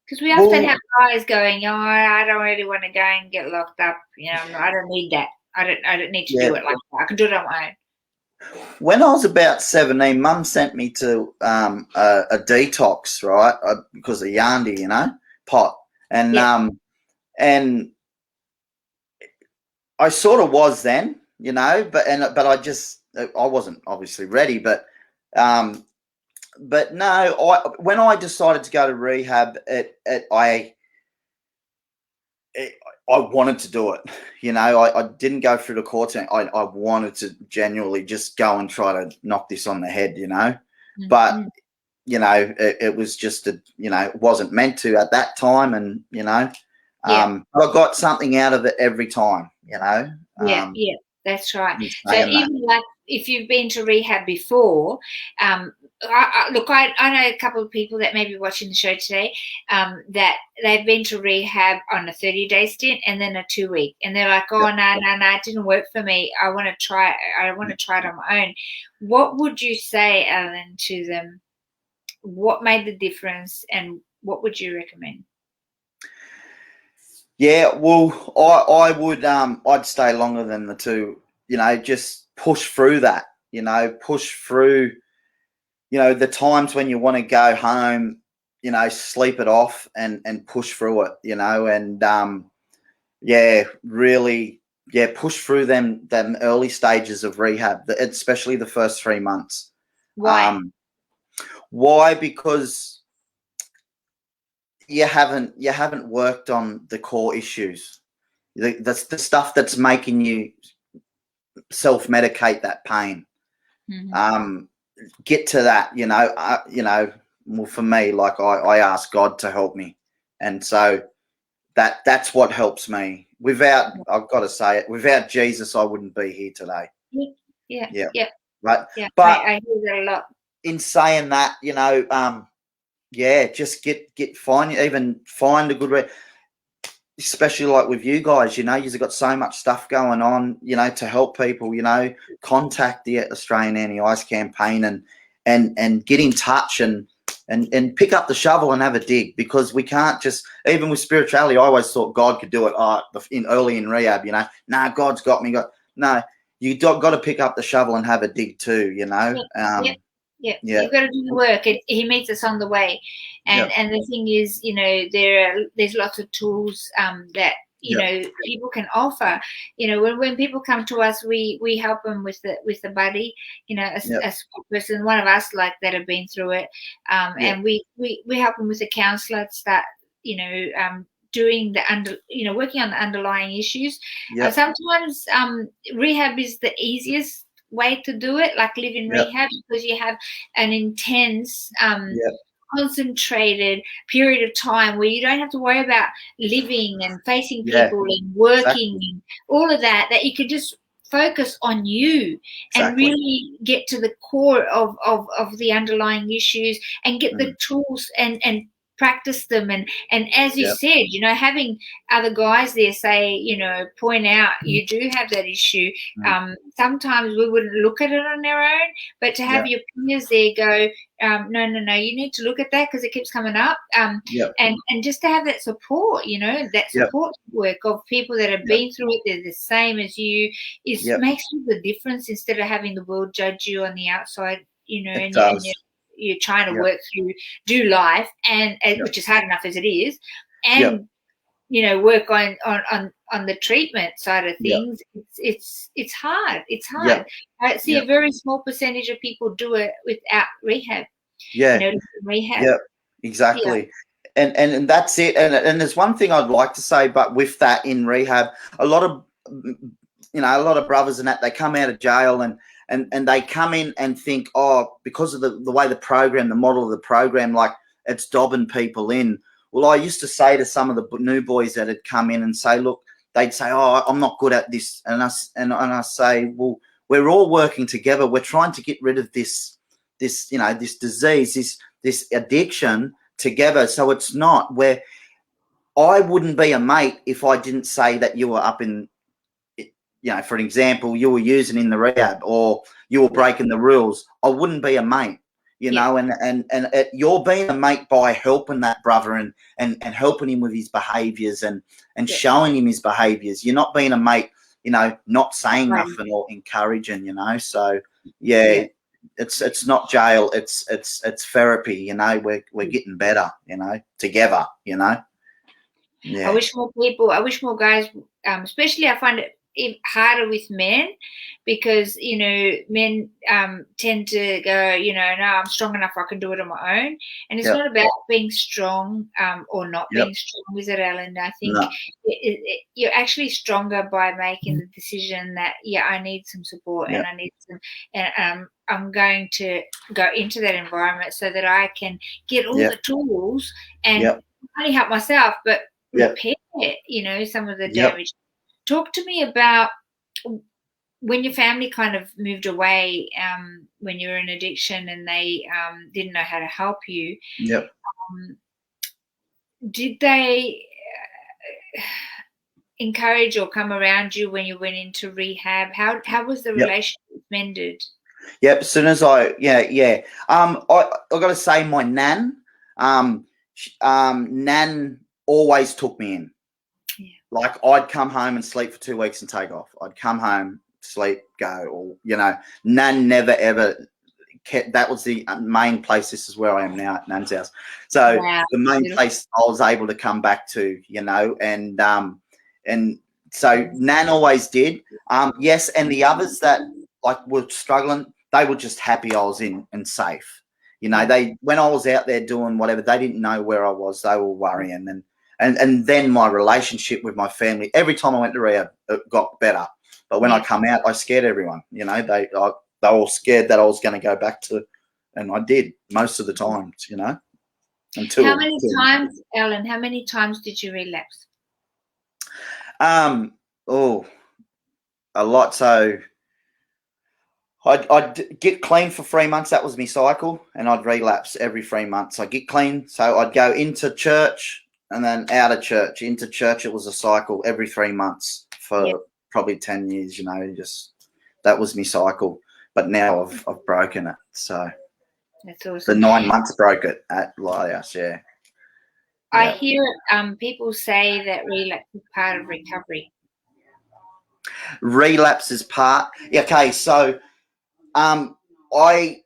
Speaker 1: Because we often have guys going, oh, I don't really want to go and get locked up. You know, I don't need that. I don't need to do it like that. I can do it on my own.
Speaker 2: When I was about 17, Mum sent me to a detox, right? Because of Yandy, pot, and
Speaker 1: Yeah.
Speaker 2: and I sort of was then, but I wasn't obviously ready, um, but no, when I decided to go to rehab, it I wanted to do it. I didn't go through the courts. I wanted to genuinely just go and try to knock this on the head. But
Speaker 1: Mm-hmm.
Speaker 2: it was just it wasn't meant to at that time, and
Speaker 1: Yeah.
Speaker 2: I got something out of it every time.
Speaker 1: Yeah, yeah, that's right.
Speaker 2: In
Speaker 1: So
Speaker 2: saying that.
Speaker 1: even like if you've been to rehab before, look, I know a couple of people that may be watching the show today, that they've been to rehab on a 30-day stint and then a 2-week, and they're like, oh, no, it didn't work for me. I want to try. I want to try it on my own. What would you say, Alan, to them? What made the difference, and what would you recommend?
Speaker 2: Yeah, well, I would I'd stay longer than the 2. Just push through that. Push through. The times when you want to go home. Sleep it off and push through it. And yeah, really, yeah, push through them early stages of rehab, especially the first 3 months.
Speaker 1: Why?
Speaker 2: Why? Because you haven't worked on the core issues. That's the stuff that's making you self-medicate that pain.
Speaker 1: Mm-hmm.
Speaker 2: Get to that. Well, for me, like I ask God to help me, and so that's what helps me. I've got to say it. Without Jesus, I wouldn't be here today.
Speaker 1: Yeah,
Speaker 2: Yeah,
Speaker 1: yeah,
Speaker 2: right.
Speaker 1: yeah.
Speaker 2: But
Speaker 1: I hear that a lot.
Speaker 2: in saying that, yeah, just find a good especially like with you guys, you've got so much stuff going on, to help people, contact the Australian Anti-Ice campaign and get in touch and pick up the shovel and have a dig, because we can't just, even with spirituality, I always thought God could do it early in rehab, God's got me. No, you got to pick up the shovel and have a dig too,
Speaker 1: Yeah, yeah, yeah.
Speaker 2: yeah,
Speaker 1: You've got to do the work. He meets us on the way,
Speaker 2: yeah,
Speaker 1: and the thing is, there's lots of tools that
Speaker 2: yeah,
Speaker 1: people can offer. When people come to us, we help them with the buddy,
Speaker 2: yeah,
Speaker 1: a support person, one of us like that have been through it,
Speaker 2: yeah,
Speaker 1: and we help them with a counsellor to start, doing working on the underlying issues.
Speaker 2: yeah,
Speaker 1: Sometimes rehab is the easiest way to do it, like live in
Speaker 2: yeah,
Speaker 1: rehab, because you have an intense,
Speaker 2: yeah,
Speaker 1: concentrated period of time where you don't have to worry about living and facing
Speaker 2: yeah,
Speaker 1: people and working
Speaker 2: exactly,
Speaker 1: and all of that, that you could just focus on you and
Speaker 2: exactly.
Speaker 1: really get to the core of the underlying issues and get the
Speaker 2: Mm,
Speaker 1: tools and practice them, and as you
Speaker 2: yeah,
Speaker 1: said, having other guys there say, point out you do have that issue.
Speaker 2: mm,
Speaker 1: Sometimes we wouldn't look at it on our own, but to have
Speaker 2: yeah,
Speaker 1: your peers there go, no, you need to look at that because it keeps coming up.
Speaker 2: yeah,
Speaker 1: And just to have that support, that
Speaker 2: yeah,
Speaker 1: support work of people that have
Speaker 2: yeah,
Speaker 1: been through it, they're the same as you, is
Speaker 2: yeah.
Speaker 1: makes all the difference, instead of having the world judge you on the outside,
Speaker 2: It
Speaker 1: and
Speaker 2: does.
Speaker 1: you're trying to
Speaker 2: Yeah,
Speaker 1: work through, do life, and
Speaker 2: yeah,
Speaker 1: which is hard enough as it is,
Speaker 2: yeah,
Speaker 1: and work on the treatment side of
Speaker 2: yeah,
Speaker 1: things. It's hard. It's
Speaker 2: yeah,
Speaker 1: hard. I see
Speaker 2: yeah,
Speaker 1: a very small percentage of people do it without rehab.
Speaker 2: yeah,
Speaker 1: Rehab.
Speaker 2: yeah.
Speaker 1: Yeah.
Speaker 2: Exactly. And that's it. And there's one thing I'd like to say, but with that in rehab, a lot of a lot of brothers and that, they come out of jail and they come in and think, oh, because of the way the model of the program, like it's dobbing people in. Well, I used to say to some of the new boys that had come in and say, look, they'd say, oh, I'm not good at this. And I say, well, we're all working together. We're trying to get rid of this disease, this addiction together. So it's not where I wouldn't be a mate if I didn't say that you were up in, for an example, you were using in the rehab or you were
Speaker 1: Yeah.
Speaker 2: breaking the rules. I wouldn't be a mate,
Speaker 1: Yeah.
Speaker 2: and you're being a mate by helping that brother and helping him with his behaviours and
Speaker 1: Yeah.
Speaker 2: showing him his behaviours. You're not being a mate, not saying
Speaker 1: Right.
Speaker 2: nothing or encouraging, So it's not jail. It's therapy. We're getting better. Together. Yeah.
Speaker 1: I wish more guys, especially I find it harder with men because, men tend to go, no, I'm strong enough, I can do it on my own. And it's not about being strong or not being strong, is it, Alan? I think you're actually stronger by making the decision that, I need some support and I need some, and I'm going to go into that environment so that I can get all the tools and not only help myself, but repair, some of the damage. Talk to me about when your family kind of moved away, when you were in addiction and they didn't know how to help you. Did they encourage or come around you when you went into rehab? How was the relationship mended?
Speaker 2: Yep. As soon as I got to say my nan, nan always took me in. Like I'd come home and sleep for 2 weeks and take off. I'd come home, sleep, go, or nan never ever kept. That was the main place. This is where I am now at nan's house. So the main place I was able to come back to, and so nan always did. Yes, and the others that were struggling, they were just happy I was in and safe. They when I was out there doing whatever, they didn't know where I was. They were worrying and then my relationship with my family, every time I went to rehab, it got better. But when I come out, I scared everyone. They were all scared that I was going to go back to, and I did most of the times. Until
Speaker 1: how many times, Ellen? How many times did you relapse?
Speaker 2: A lot. So I'd get clean for 3 months. That was my cycle, and I'd relapse every 3 months. I'd get clean, so I'd go into church. And then out of church, into church, it was a cycle every 3 months for probably 10 years, just that was my cycle. But now I've broken it. So
Speaker 1: that's awesome.
Speaker 2: The 9 months broke it at Lighthouse,
Speaker 1: I hear people say that relapse is part of recovery.
Speaker 2: Relapse is part. Okay, so I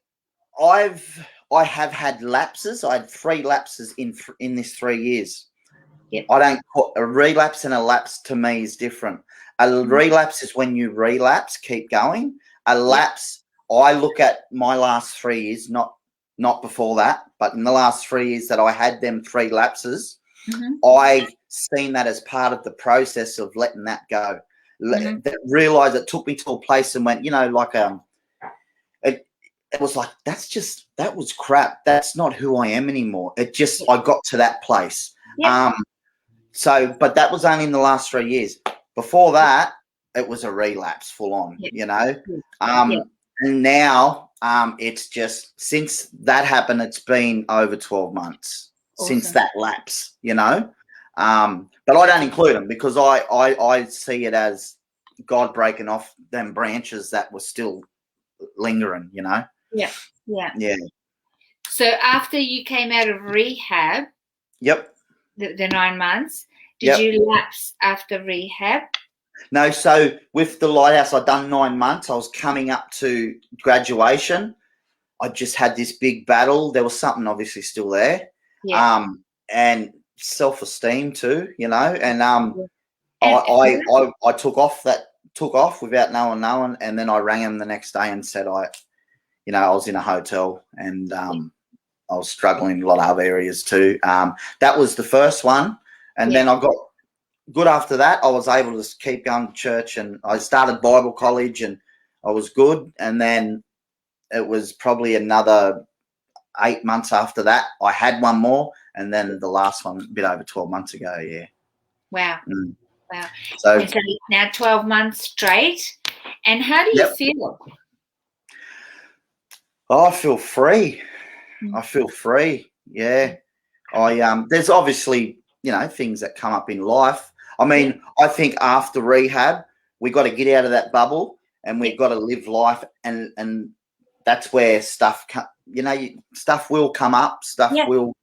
Speaker 2: have had lapses. I had 3 lapses in this 3 years. I don't put a relapse and a lapse to me is different. A relapse is when you relapse, keep going. A lapse, I look at my last 3 years, not before that, but in the last 3 years that I had them 3 lapses, I seen that as part of the process of letting that go. Realized it took me to a place and went, it was like, that was crap. That's not who I am anymore. I got to that place. So, but that was only in the last 3 years. Before that, it was a relapse full on, and now it's just, since that happened, it's been over 12 months since that lapse, But I don't include them because I see it as God breaking off them branches that were still lingering,
Speaker 1: Yeah. So after you came out of rehab, the 9 months, did you lapse after rehab?
Speaker 2: No, so with the Lighthouse, I'd done 9 months. I was coming up to graduation. I just had this big battle. There was something obviously still there, and self-esteem too, And I took off without no one knowing, and then I rang him the next day and said I was in a hotel and I was struggling in a lot of other areas too. That was the first one, and then I got good after that. I was able to keep going to church, and I started Bible college, and I was good. And then it was probably another 8 months after that, I had one more, and then the last one a bit over 12 months ago.
Speaker 1: Wow. Wow.
Speaker 2: So
Speaker 1: now 12 months straight. And how do you feel?
Speaker 2: Oh, I feel free. I feel free. Yeah. There's obviously, things that come up in life. I mean, I think after rehab, we got to get out of that bubble and we've got to live life, and that's where stuff stuff will come up. Stuff will,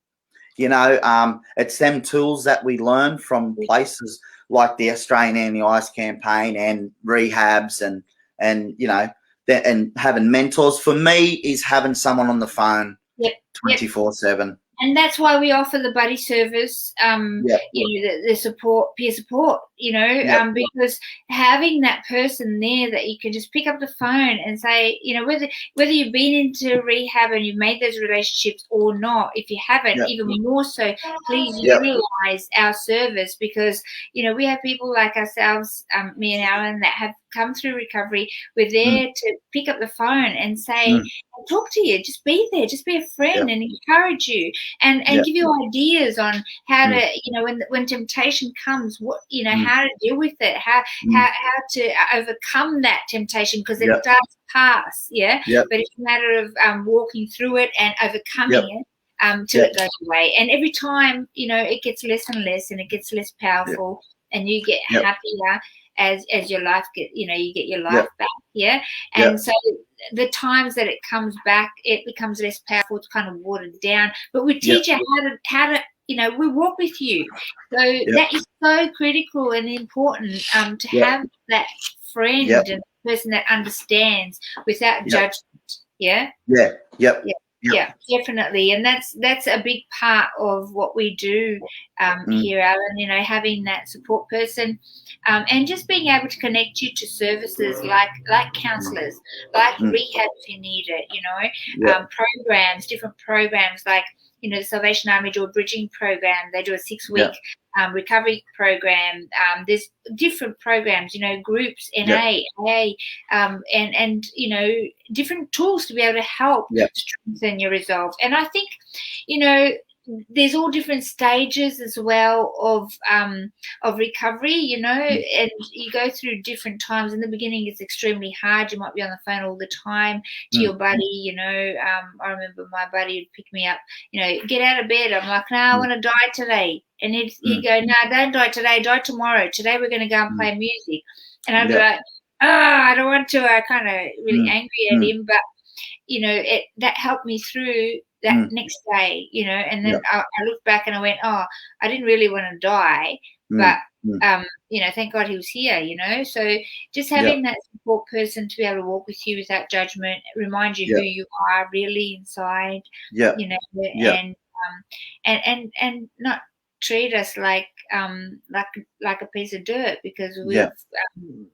Speaker 2: it's them tools that we learn from places like the Australian Anti-Ice campaign and rehabs and you know, and having mentors. For me, is having someone on the phone
Speaker 1: Yep.
Speaker 2: 24/7.
Speaker 1: And that's why we offer the buddy service,
Speaker 2: Yep.
Speaker 1: you know, the support, peer support, you know,
Speaker 2: Yep.
Speaker 1: because having that person there that you can just pick up the phone and say, you know, whether you've been into rehab and you've made those relationships or not, if you haven't,
Speaker 2: Yep.
Speaker 1: even more so, please
Speaker 2: Yep.
Speaker 1: utilize our service, because, you know, we have people like ourselves, me and Alan, that have come through recovery. We're there to pick up the phone and say, talk to you, just be there, just be a friend, and encourage you, and give you ideas on how to, you know, when temptation comes, what, you know, how to deal with it, how to overcome that temptation, because it does pass, but it's a matter of walking through it and overcoming it till it goes away. And every time, you know, it gets less and less, and it gets less powerful, and you get happier as your life you know, you get your life back, and so the times that it comes back, it becomes less powerful, it's kind of watered down. But we teach you how to, you know, we walk with you. So that is so critical and important, to have that friend and person that understands without judgment. Yeah, definitely. And that's a big part of what we do here, Alan, you know, having that support person, and just being able to connect you to services like counsellors, like rehab if you need it, you know, programs, different programs like, you know, the Salvation Army do a bridging program. They do a 6-week recovery program. There's different programs, you know, groups, NA, AA, and you know, different tools to be able to help strengthen your resolve. And I think, you know, there's all different stages as well of recovery, you know, and you go through different times. In the beginning, it's extremely hard. You might be on the phone all the time to your buddy, you know. I remember my buddy would pick me up, you know, get out of bed. I'm like, no, I want to die today. And he'd go, no, don't die today, die tomorrow. Today we're going to go and play music. And I'd be like, I don't want to. I kind of really angry at him, but, you know, that helped me through that next day, you know. And then I looked back and I went, I didn't really want to die, but you know, thank God he was here, you know. So just having that support person to be able to walk with you without judgment, remind you who you are really inside, you know, and not treat us like a piece of dirt because we've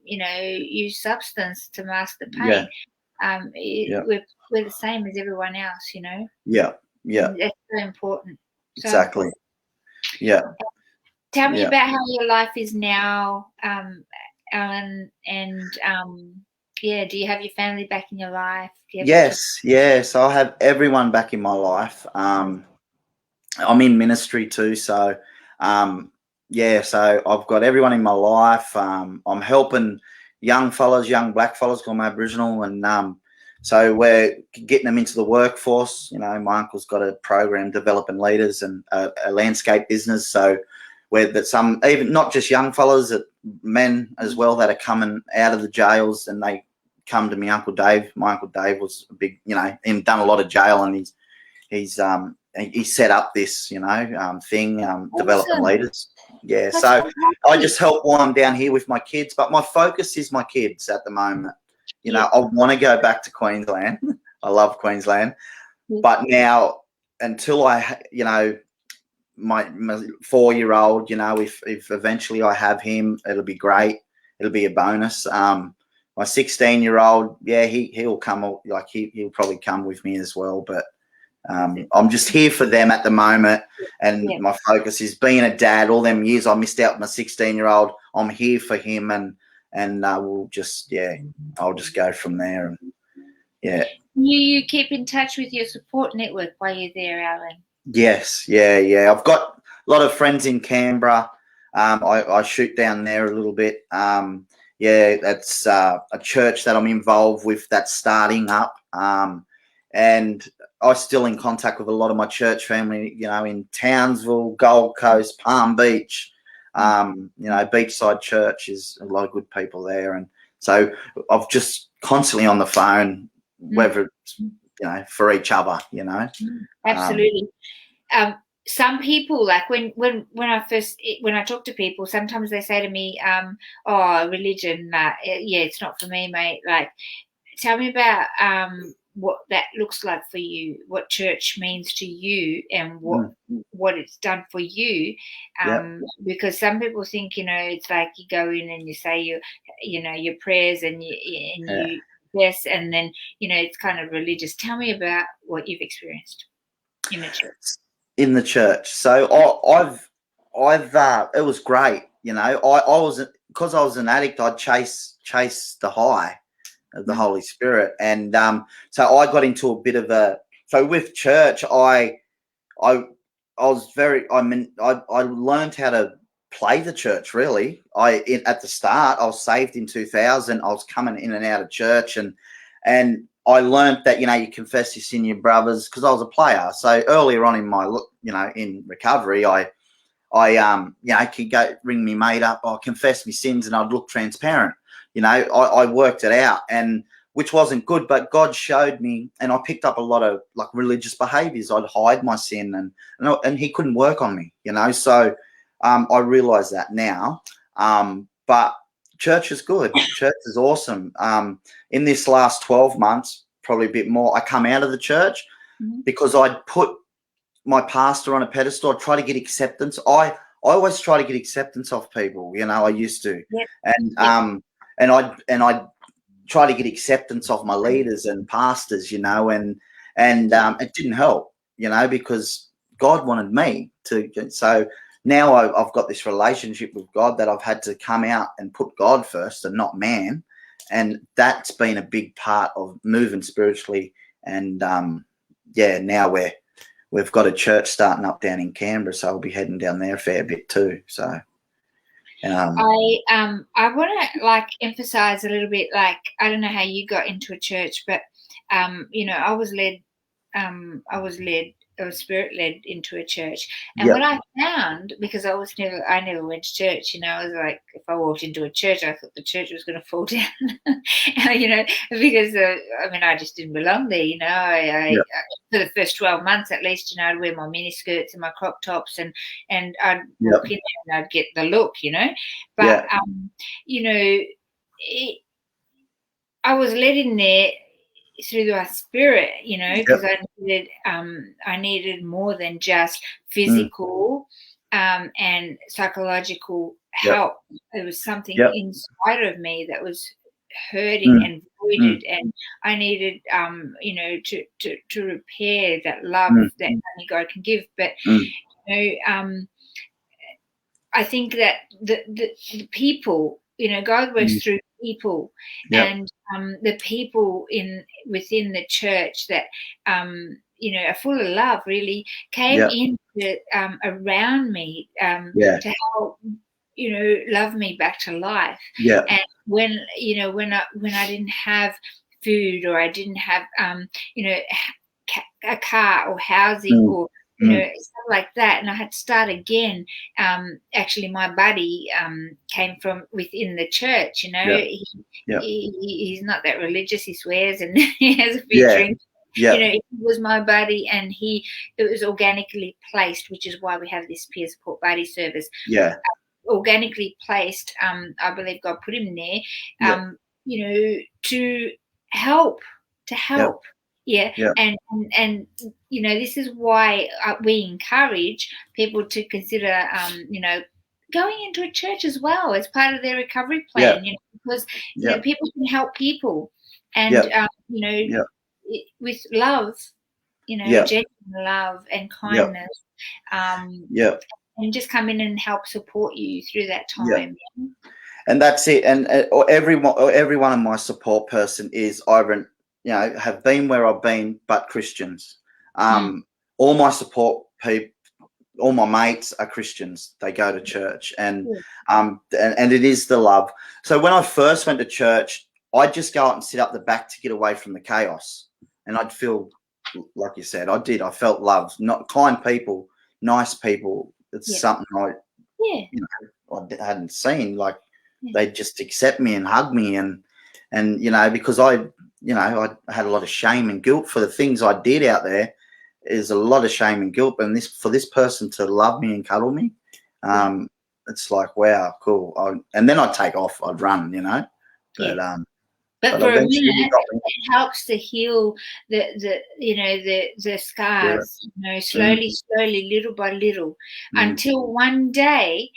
Speaker 1: you know, used substance to mask the pain. We're the same as everyone else, you know. And that's so important.
Speaker 2: Exactly.
Speaker 1: Tell me about how your life is now, Alan, and do you have your family back in your life?
Speaker 2: Yes, I have everyone back in my life. I'm in ministry too, so so I've got everyone in my life. I'm helping young black fellas, called my Aboriginal, and so we're getting them into the workforce. You know, my uncle's got a program developing leaders and a landscape business. So some, even not just young fellas, men as well, that are coming out of the jails, and they come to my Uncle Dave. My Uncle Dave was a big, you know, he's done a lot of jail, and he set up this, you know, thing, developing leaders. That's so fantastic. I just help while I'm down here with my kids, but my focus is my kids at the moment. You know, I want to go back to Queensland. I love Queensland, but now until you know, my 4-year-old, you know, if eventually I have him, it'll be great. It'll be a bonus. My 16-year-old, he'll come. Like he'll probably come with me as well, but. I'm just here for them at the moment, and my focus is being a dad. All them years I missed out my 16-year-old, I'm here for him, and we'll just I'll just go from there. And
Speaker 1: you keep in touch with your support network while you're there, Alan?
Speaker 2: Yes, I've got a lot of friends in Canberra. I shoot down there a little bit. That's a church that I'm involved with that's starting up, and I'm still in contact with a lot of my church family, you know, in Townsville, Gold Coast, Palm Beach. You know, Beachside Church is a lot of good people there. And so I've just constantly on the phone, whether it's, you know, for each other, you know.
Speaker 1: Absolutely. some people, like when I talk to people, sometimes they say to me, "Oh, religion, yeah, it's not for me, mate." Like, tell me about what that looks like for you, what church means to you, and what it's done for you. Because some people think, it's like you go in and you say your prayers and you yes, and then it's kind of religious. Tell me about what you've experienced in a church.
Speaker 2: In the church. So it was great. I was, because I was an addict, I'd chase the high of the Holy Spirit. And so I got into a bit of so with church, I was I learned how to play the church, really. At the start, I was saved in 2000. I was coming in and out of church, and I learned that, you confess your sin to your brothers, because I was a player. So earlier on in my, in recovery, I could go ring me mate up, I confess my sins, and I'd look transparent. I worked it out, and which wasn't good, but God showed me, and I picked up a lot of like religious behaviors. I'd hide my sin, and He couldn't work on me, So I realize that now. But church is good. Church is awesome. In this last 12 months, probably a bit more, I come out of the church because I'd put my pastor on a pedestal. I try to get acceptance. I always try to get acceptance off people. I used to, and I try to get acceptance off my leaders and pastors. And it didn't help. Because God wanted me to. So now I've got this relationship with God that I've had to come out and put God first and not man, and that's been a big part of moving spiritually. And now we've got a church starting up down in Canberra, so I'll be heading down there a fair bit too. So
Speaker 1: I want to emphasize a little bit. I don't know how you got into a church, but I was led. I was spirit led into a church, and what I found, because I never went to church. I was like, if I walked into a church, I thought the church was going to fall down. Because I just didn't belong there. I for the first 12 months at least, I'd wear my mini skirts and my crop tops, and I'd walk in and I'd get the look, But I was led in there through my spirit, because I needed more than just physical and psychological help. There was something inside of me that was hurting and voided, and I needed to repair that love that only God can give. But I think that the people, God works through people, and the people within the church that are full of love really came into around me to help love me back to life. And when I didn't have food, or I didn't have a car or housing or stuff like that, and I had to start again. Actually, my buddy came from within the church. He's not that religious. He swears and he has a few drinks. He was my buddy, and it was organically placed, which is why we have this peer support buddy service. Organically placed. I believe God put him there, to help. And this is why we encourage people to consider going into a church as well as part of their recovery plan, because people can help people, and with love, genuine love and kindness, and just come in and help support you through that time.
Speaker 2: And that's it. And every one of my support person is either have been where I've been, but Christians. All my support people, all my mates are Christians. They go to church, and it is the love. So when I first went to church, I'd just go out and sit up the back to get away from the chaos, and I'd feel, like you said, I felt loved. Not kind people, nice people. It's something I hadn't seen. Like they'd just accept me and hug me, and because I had a lot of shame and guilt for the things I did out there. is a lot of shame and guilt. And for this person to love me and cuddle me, it's like, wow, cool. And then I'd take off, I'd run, but
Speaker 1: But for a
Speaker 2: eventually
Speaker 1: minute, it helps to heal the scars, slowly, little by little, until one day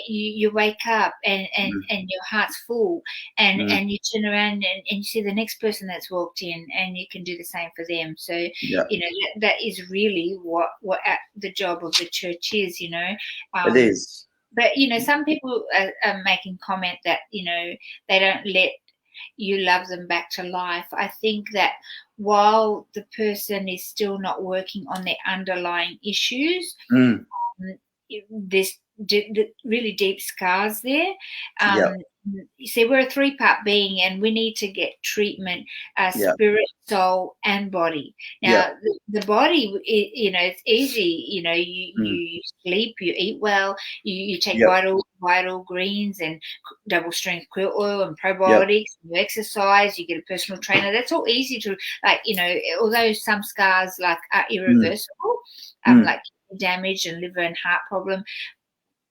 Speaker 1: you wake up and your heart's full, and you turn around and you see the next person that's walked in, and you can do the same for them. So that is really what the job of the church is.
Speaker 2: It is.
Speaker 1: But some people are making comment that they don't let you love them back to life. I think that while the person is still not working on their underlying issues, there's really deep scars there. You see, we're a three-part being, and we need to get treatment, spirit, soul, and body. Now, the body, it's easy. You sleep, you eat well, you take vital greens and double strength krill oil and probiotics. You exercise, you get a personal trainer. That's all easy to, although some scars are irreversible, like damage and liver and heart problem.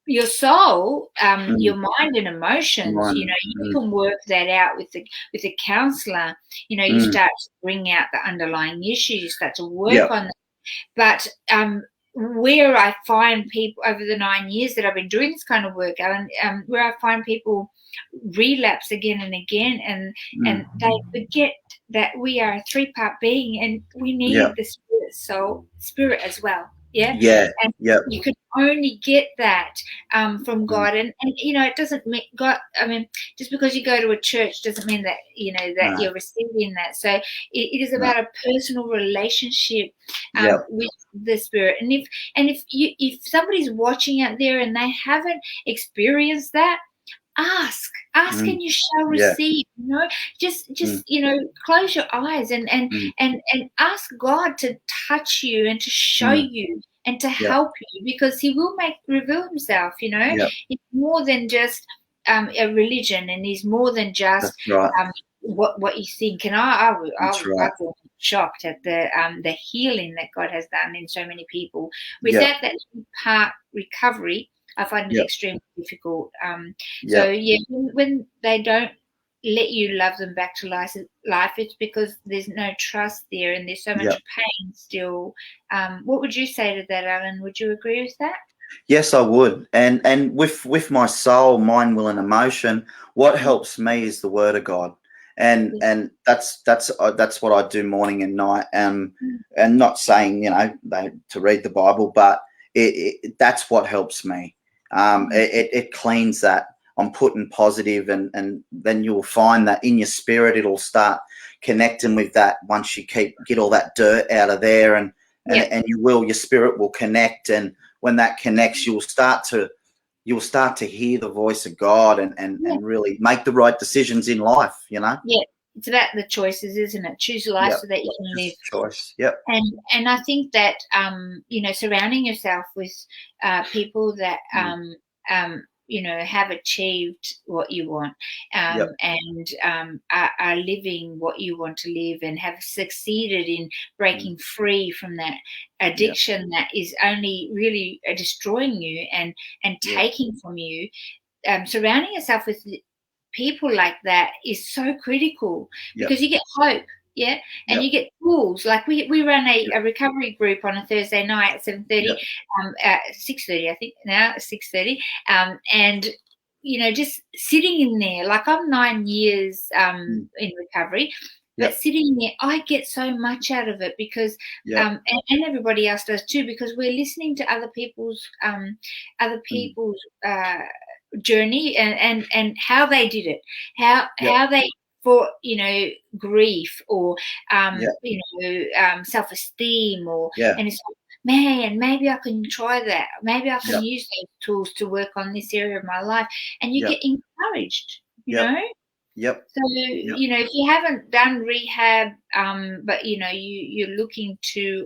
Speaker 1: Your soul, your mind and emotions, you can work that out with a counselor. You start to bring out the underlying issues, you start to work on them. But where I find people over the 9 years that I've been doing this kind of work, Alan, where I find people relapse again and again, and they forget that we are a three-part being, and we need the spirit as well. And you can only get that from God, and it doesn't mean God. I mean, just because you go to a church doesn't mean that that you're receiving that. So it is about a personal relationship with the Spirit. And if somebody's watching out there and they haven't experienced that, ask and you shall receive. Just close your eyes and ask God to touch you and to show you and to help you, because he will reveal himself. It's more than just a religion, and he's more than just what you think. And I was shocked at the healing that God has done in so many people. Without that part recovery, I find it extremely difficult. So when they don't let you love them back to life, it's because there's no trust there, and there's so much pain still. What would you say to that, Alan? Would you agree with that?
Speaker 2: Yes, I would. And with my soul, mind, will, and emotion, what helps me is the Word of God. And that's what I do morning and night. And not saying to read the Bible, but that's what helps me. It cleans that. I'm putting positive, and then you'll find that in your spirit it'll start connecting with that. Once you get all that dirt out of there, and your spirit will connect, and when that connects, you'll start to hear the voice of God and really make the right decisions in life.
Speaker 1: It's about the choices, isn't it? Choose life so that you can live.
Speaker 2: Choice.
Speaker 1: And I think that surrounding yourself with people that have achieved what you want, and are living what you want to live, and have succeeded in breaking free from that addiction that is only really destroying you and taking from you. Surrounding yourself with people like that is so critical, because you get hope. And you get tools. Like we run a recovery group on a Thursday night at 7:30, 6:30, I think now, 6:30, and just sitting in there. Like, I'm 9 years in recovery, but sitting there, I get so much out of it, because and everybody else does too, because we're listening to other people's journey and how they did it, how they for grief or self-esteem, and it's like, man, maybe I can try that, maybe I can use those tools to work on this area of my life, and you get encouraged. So if you haven't done rehab, but you're looking to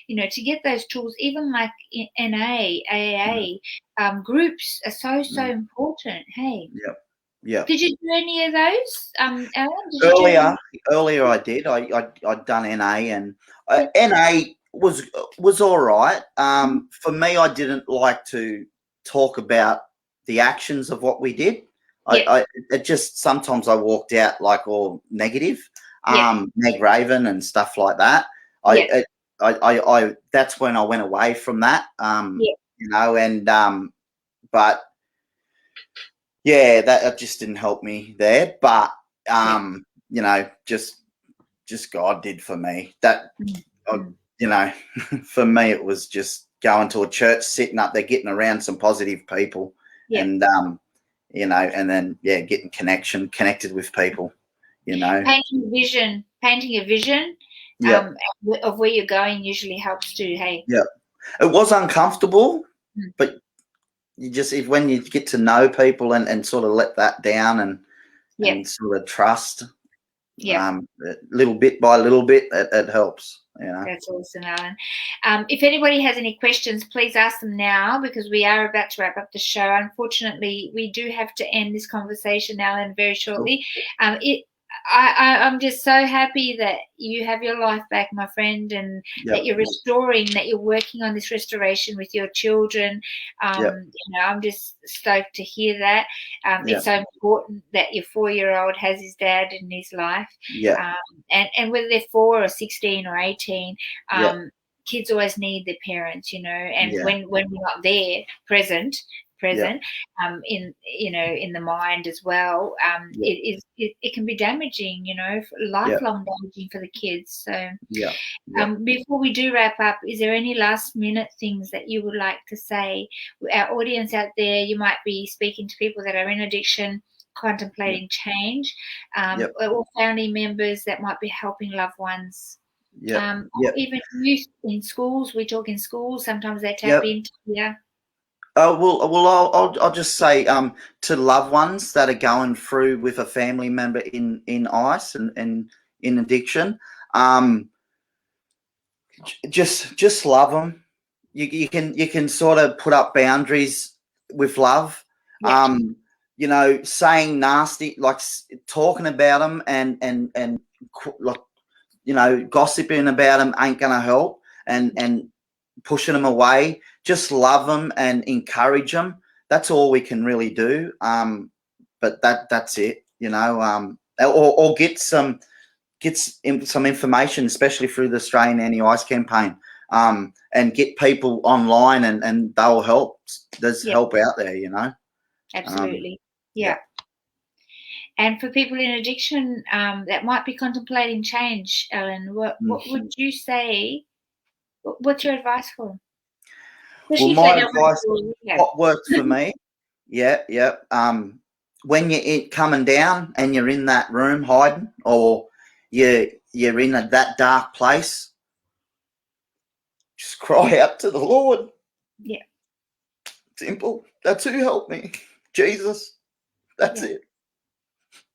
Speaker 1: to get those tools, even like NA, AA, groups are so important. Hey.
Speaker 2: Yeah.
Speaker 1: Did you do any of those, Ellen? Did you do any?
Speaker 2: Earlier, I did. I'd done NA, and NA was all right. For me, I didn't like to talk about the actions of what we did.
Speaker 1: Yeah.
Speaker 2: It just sometimes I walked out like all negative,
Speaker 1: Yeah.
Speaker 2: Meg Raven and stuff like that.
Speaker 1: Yeah.
Speaker 2: I that's when I went away from that.
Speaker 1: Yeah.
Speaker 2: You know, and but yeah, that just didn't help me there. But you know, just God did for me. That
Speaker 1: Mm.
Speaker 2: you know, for me it was just going to a church, sitting up there, getting around some positive people,
Speaker 1: Yeah.
Speaker 2: and you know, and then getting connected with people. You know,
Speaker 1: Painting a vision
Speaker 2: yeah,
Speaker 1: of where you're going usually helps too. Hey.
Speaker 2: yeah. It was uncomfortable,
Speaker 1: Mm.
Speaker 2: but you just when you get to know people and sort of let that down
Speaker 1: Yeah.
Speaker 2: and sort of trust,
Speaker 1: Yeah.
Speaker 2: little bit by little bit, it helps. You know.
Speaker 1: That's awesome, Alan. If anybody has any questions, please ask them now because we are about to wrap up the show. Unfortunately, we do have to end this conversation, Alan, very shortly. I'm just so happy that you have your life back, my friend, and that you're restoring, that you're working on this restoration with your children. You know, I'm just stoked to hear that. It's so important that your 4-year-old has his dad in his life. And whether they're 4 or 16 or 18, kids always need their parents, you know, and when we're not there present in in the mind as well, it can be damaging, you know, lifelong damaging for the kids. So before we do wrap up, is there any last minute things that you would like to say? Our audience out there, you might be speaking to people that are in addiction, contemplating change, or family members that might be helping loved ones. Even youth in schools, we talk in schools, sometimes they tap into.
Speaker 2: I'll just say to loved ones that are going through with a family member in ICE and in addiction, just love them. You can sort of put up boundaries with love. You know, saying nasty, like talking about them and like, you know, gossiping about them ain't gonna help, and pushing them away. Just love them and encourage them. That's all we can really do. But that's it, you know. Or get some information, especially through the Australian Anti-Ice campaign, and get people online, and they'll help. There's help out there, you know.
Speaker 1: Absolutely, And for people in addiction that might be contemplating change, Ellen, what would you say? What's your advice for them?
Speaker 2: Well, my advice, what worked for me, when you're coming down and you're in that room hiding, or you're in that dark place, just cry out to the Lord.
Speaker 1: Yeah.
Speaker 2: Simple. That's who helped me. Jesus. That's it.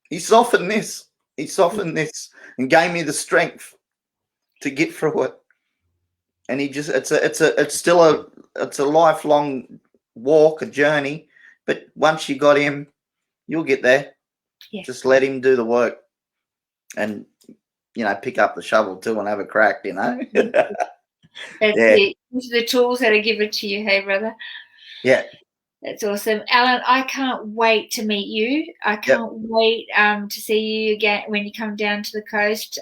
Speaker 2: He softened this. He softened this and gave me the strength to get through it. And he just it's still a lifelong walk, a journey. But once you got him, you'll get there. Yeah. Just let him do the work, and pick up the shovel too and have a crack.
Speaker 1: That's it. These are the tools that are given to you, hey brother.
Speaker 2: Yeah.
Speaker 1: That's awesome. Alan, I can't wait to meet you. I can't wait to see you again when you come down to the coast.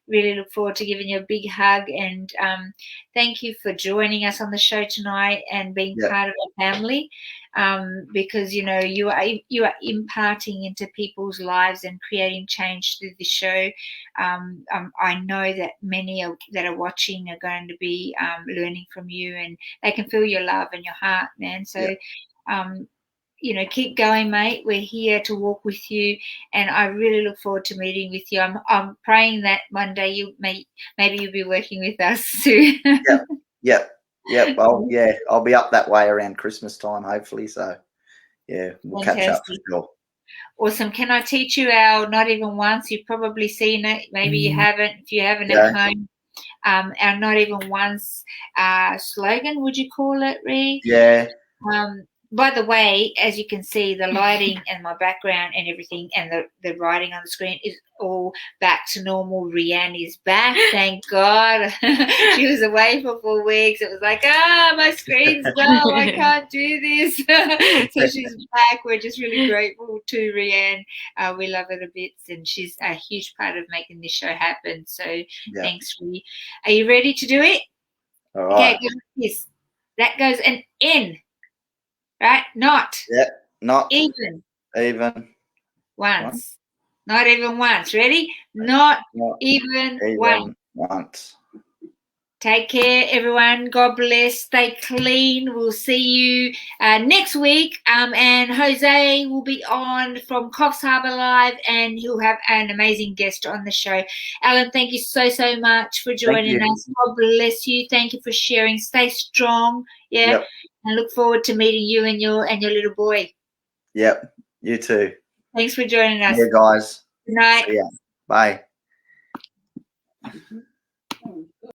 Speaker 1: Really look forward to giving you a big hug, and thank you for joining us on the show tonight and being part of our family, because you are imparting into people's lives and creating change through the show. I know that many that are watching are going to be learning from you, and they can feel your love and your heart, man. So keep going, mate. We're here to walk with you, and I really look forward to meeting with you. I'm praying that one day maybe you'll be working with us soon.
Speaker 2: Yep. I'll be up that way around Christmas time, hopefully. So we'll catch up for sure.
Speaker 1: Awesome. Can I teach you our Not Even Once? You've probably seen it. Maybe you haven't. If you haven't at home, our Not Even Once slogan, would you call it, Ree?
Speaker 2: Yeah.
Speaker 1: by the way, as you can see, the lighting and my background and everything and the writing on the screen is all back to normal. Rianne is back, thank God. She was away for 4 weeks. It was like, my screen's dull. I can't do this. So she's back. We're just really grateful to Rianne. We love her to bits, and she's a huge part of making this show happen. So thanks, Rhi. Are you ready to do it?
Speaker 2: All right.
Speaker 1: Okay, yes. That goes an N. Right? Not.
Speaker 2: Yeah. Not
Speaker 1: even.
Speaker 2: Once.
Speaker 1: Not even once. Ready? Not even
Speaker 2: once.
Speaker 1: Take care, everyone. God bless. Stay clean. We'll see you next week. And Jose will be on from Coffs Harbour Live, and he'll have an amazing guest on the show. Alan, thank you so much for joining us. God bless you. Thank you for sharing. Stay strong. Yeah.
Speaker 2: Yep.
Speaker 1: And look forward to meeting you and your little boy.
Speaker 2: Yep. You too.
Speaker 1: Thanks for joining us.
Speaker 2: Yeah, guys.
Speaker 1: Good night.
Speaker 2: See ya. Bye.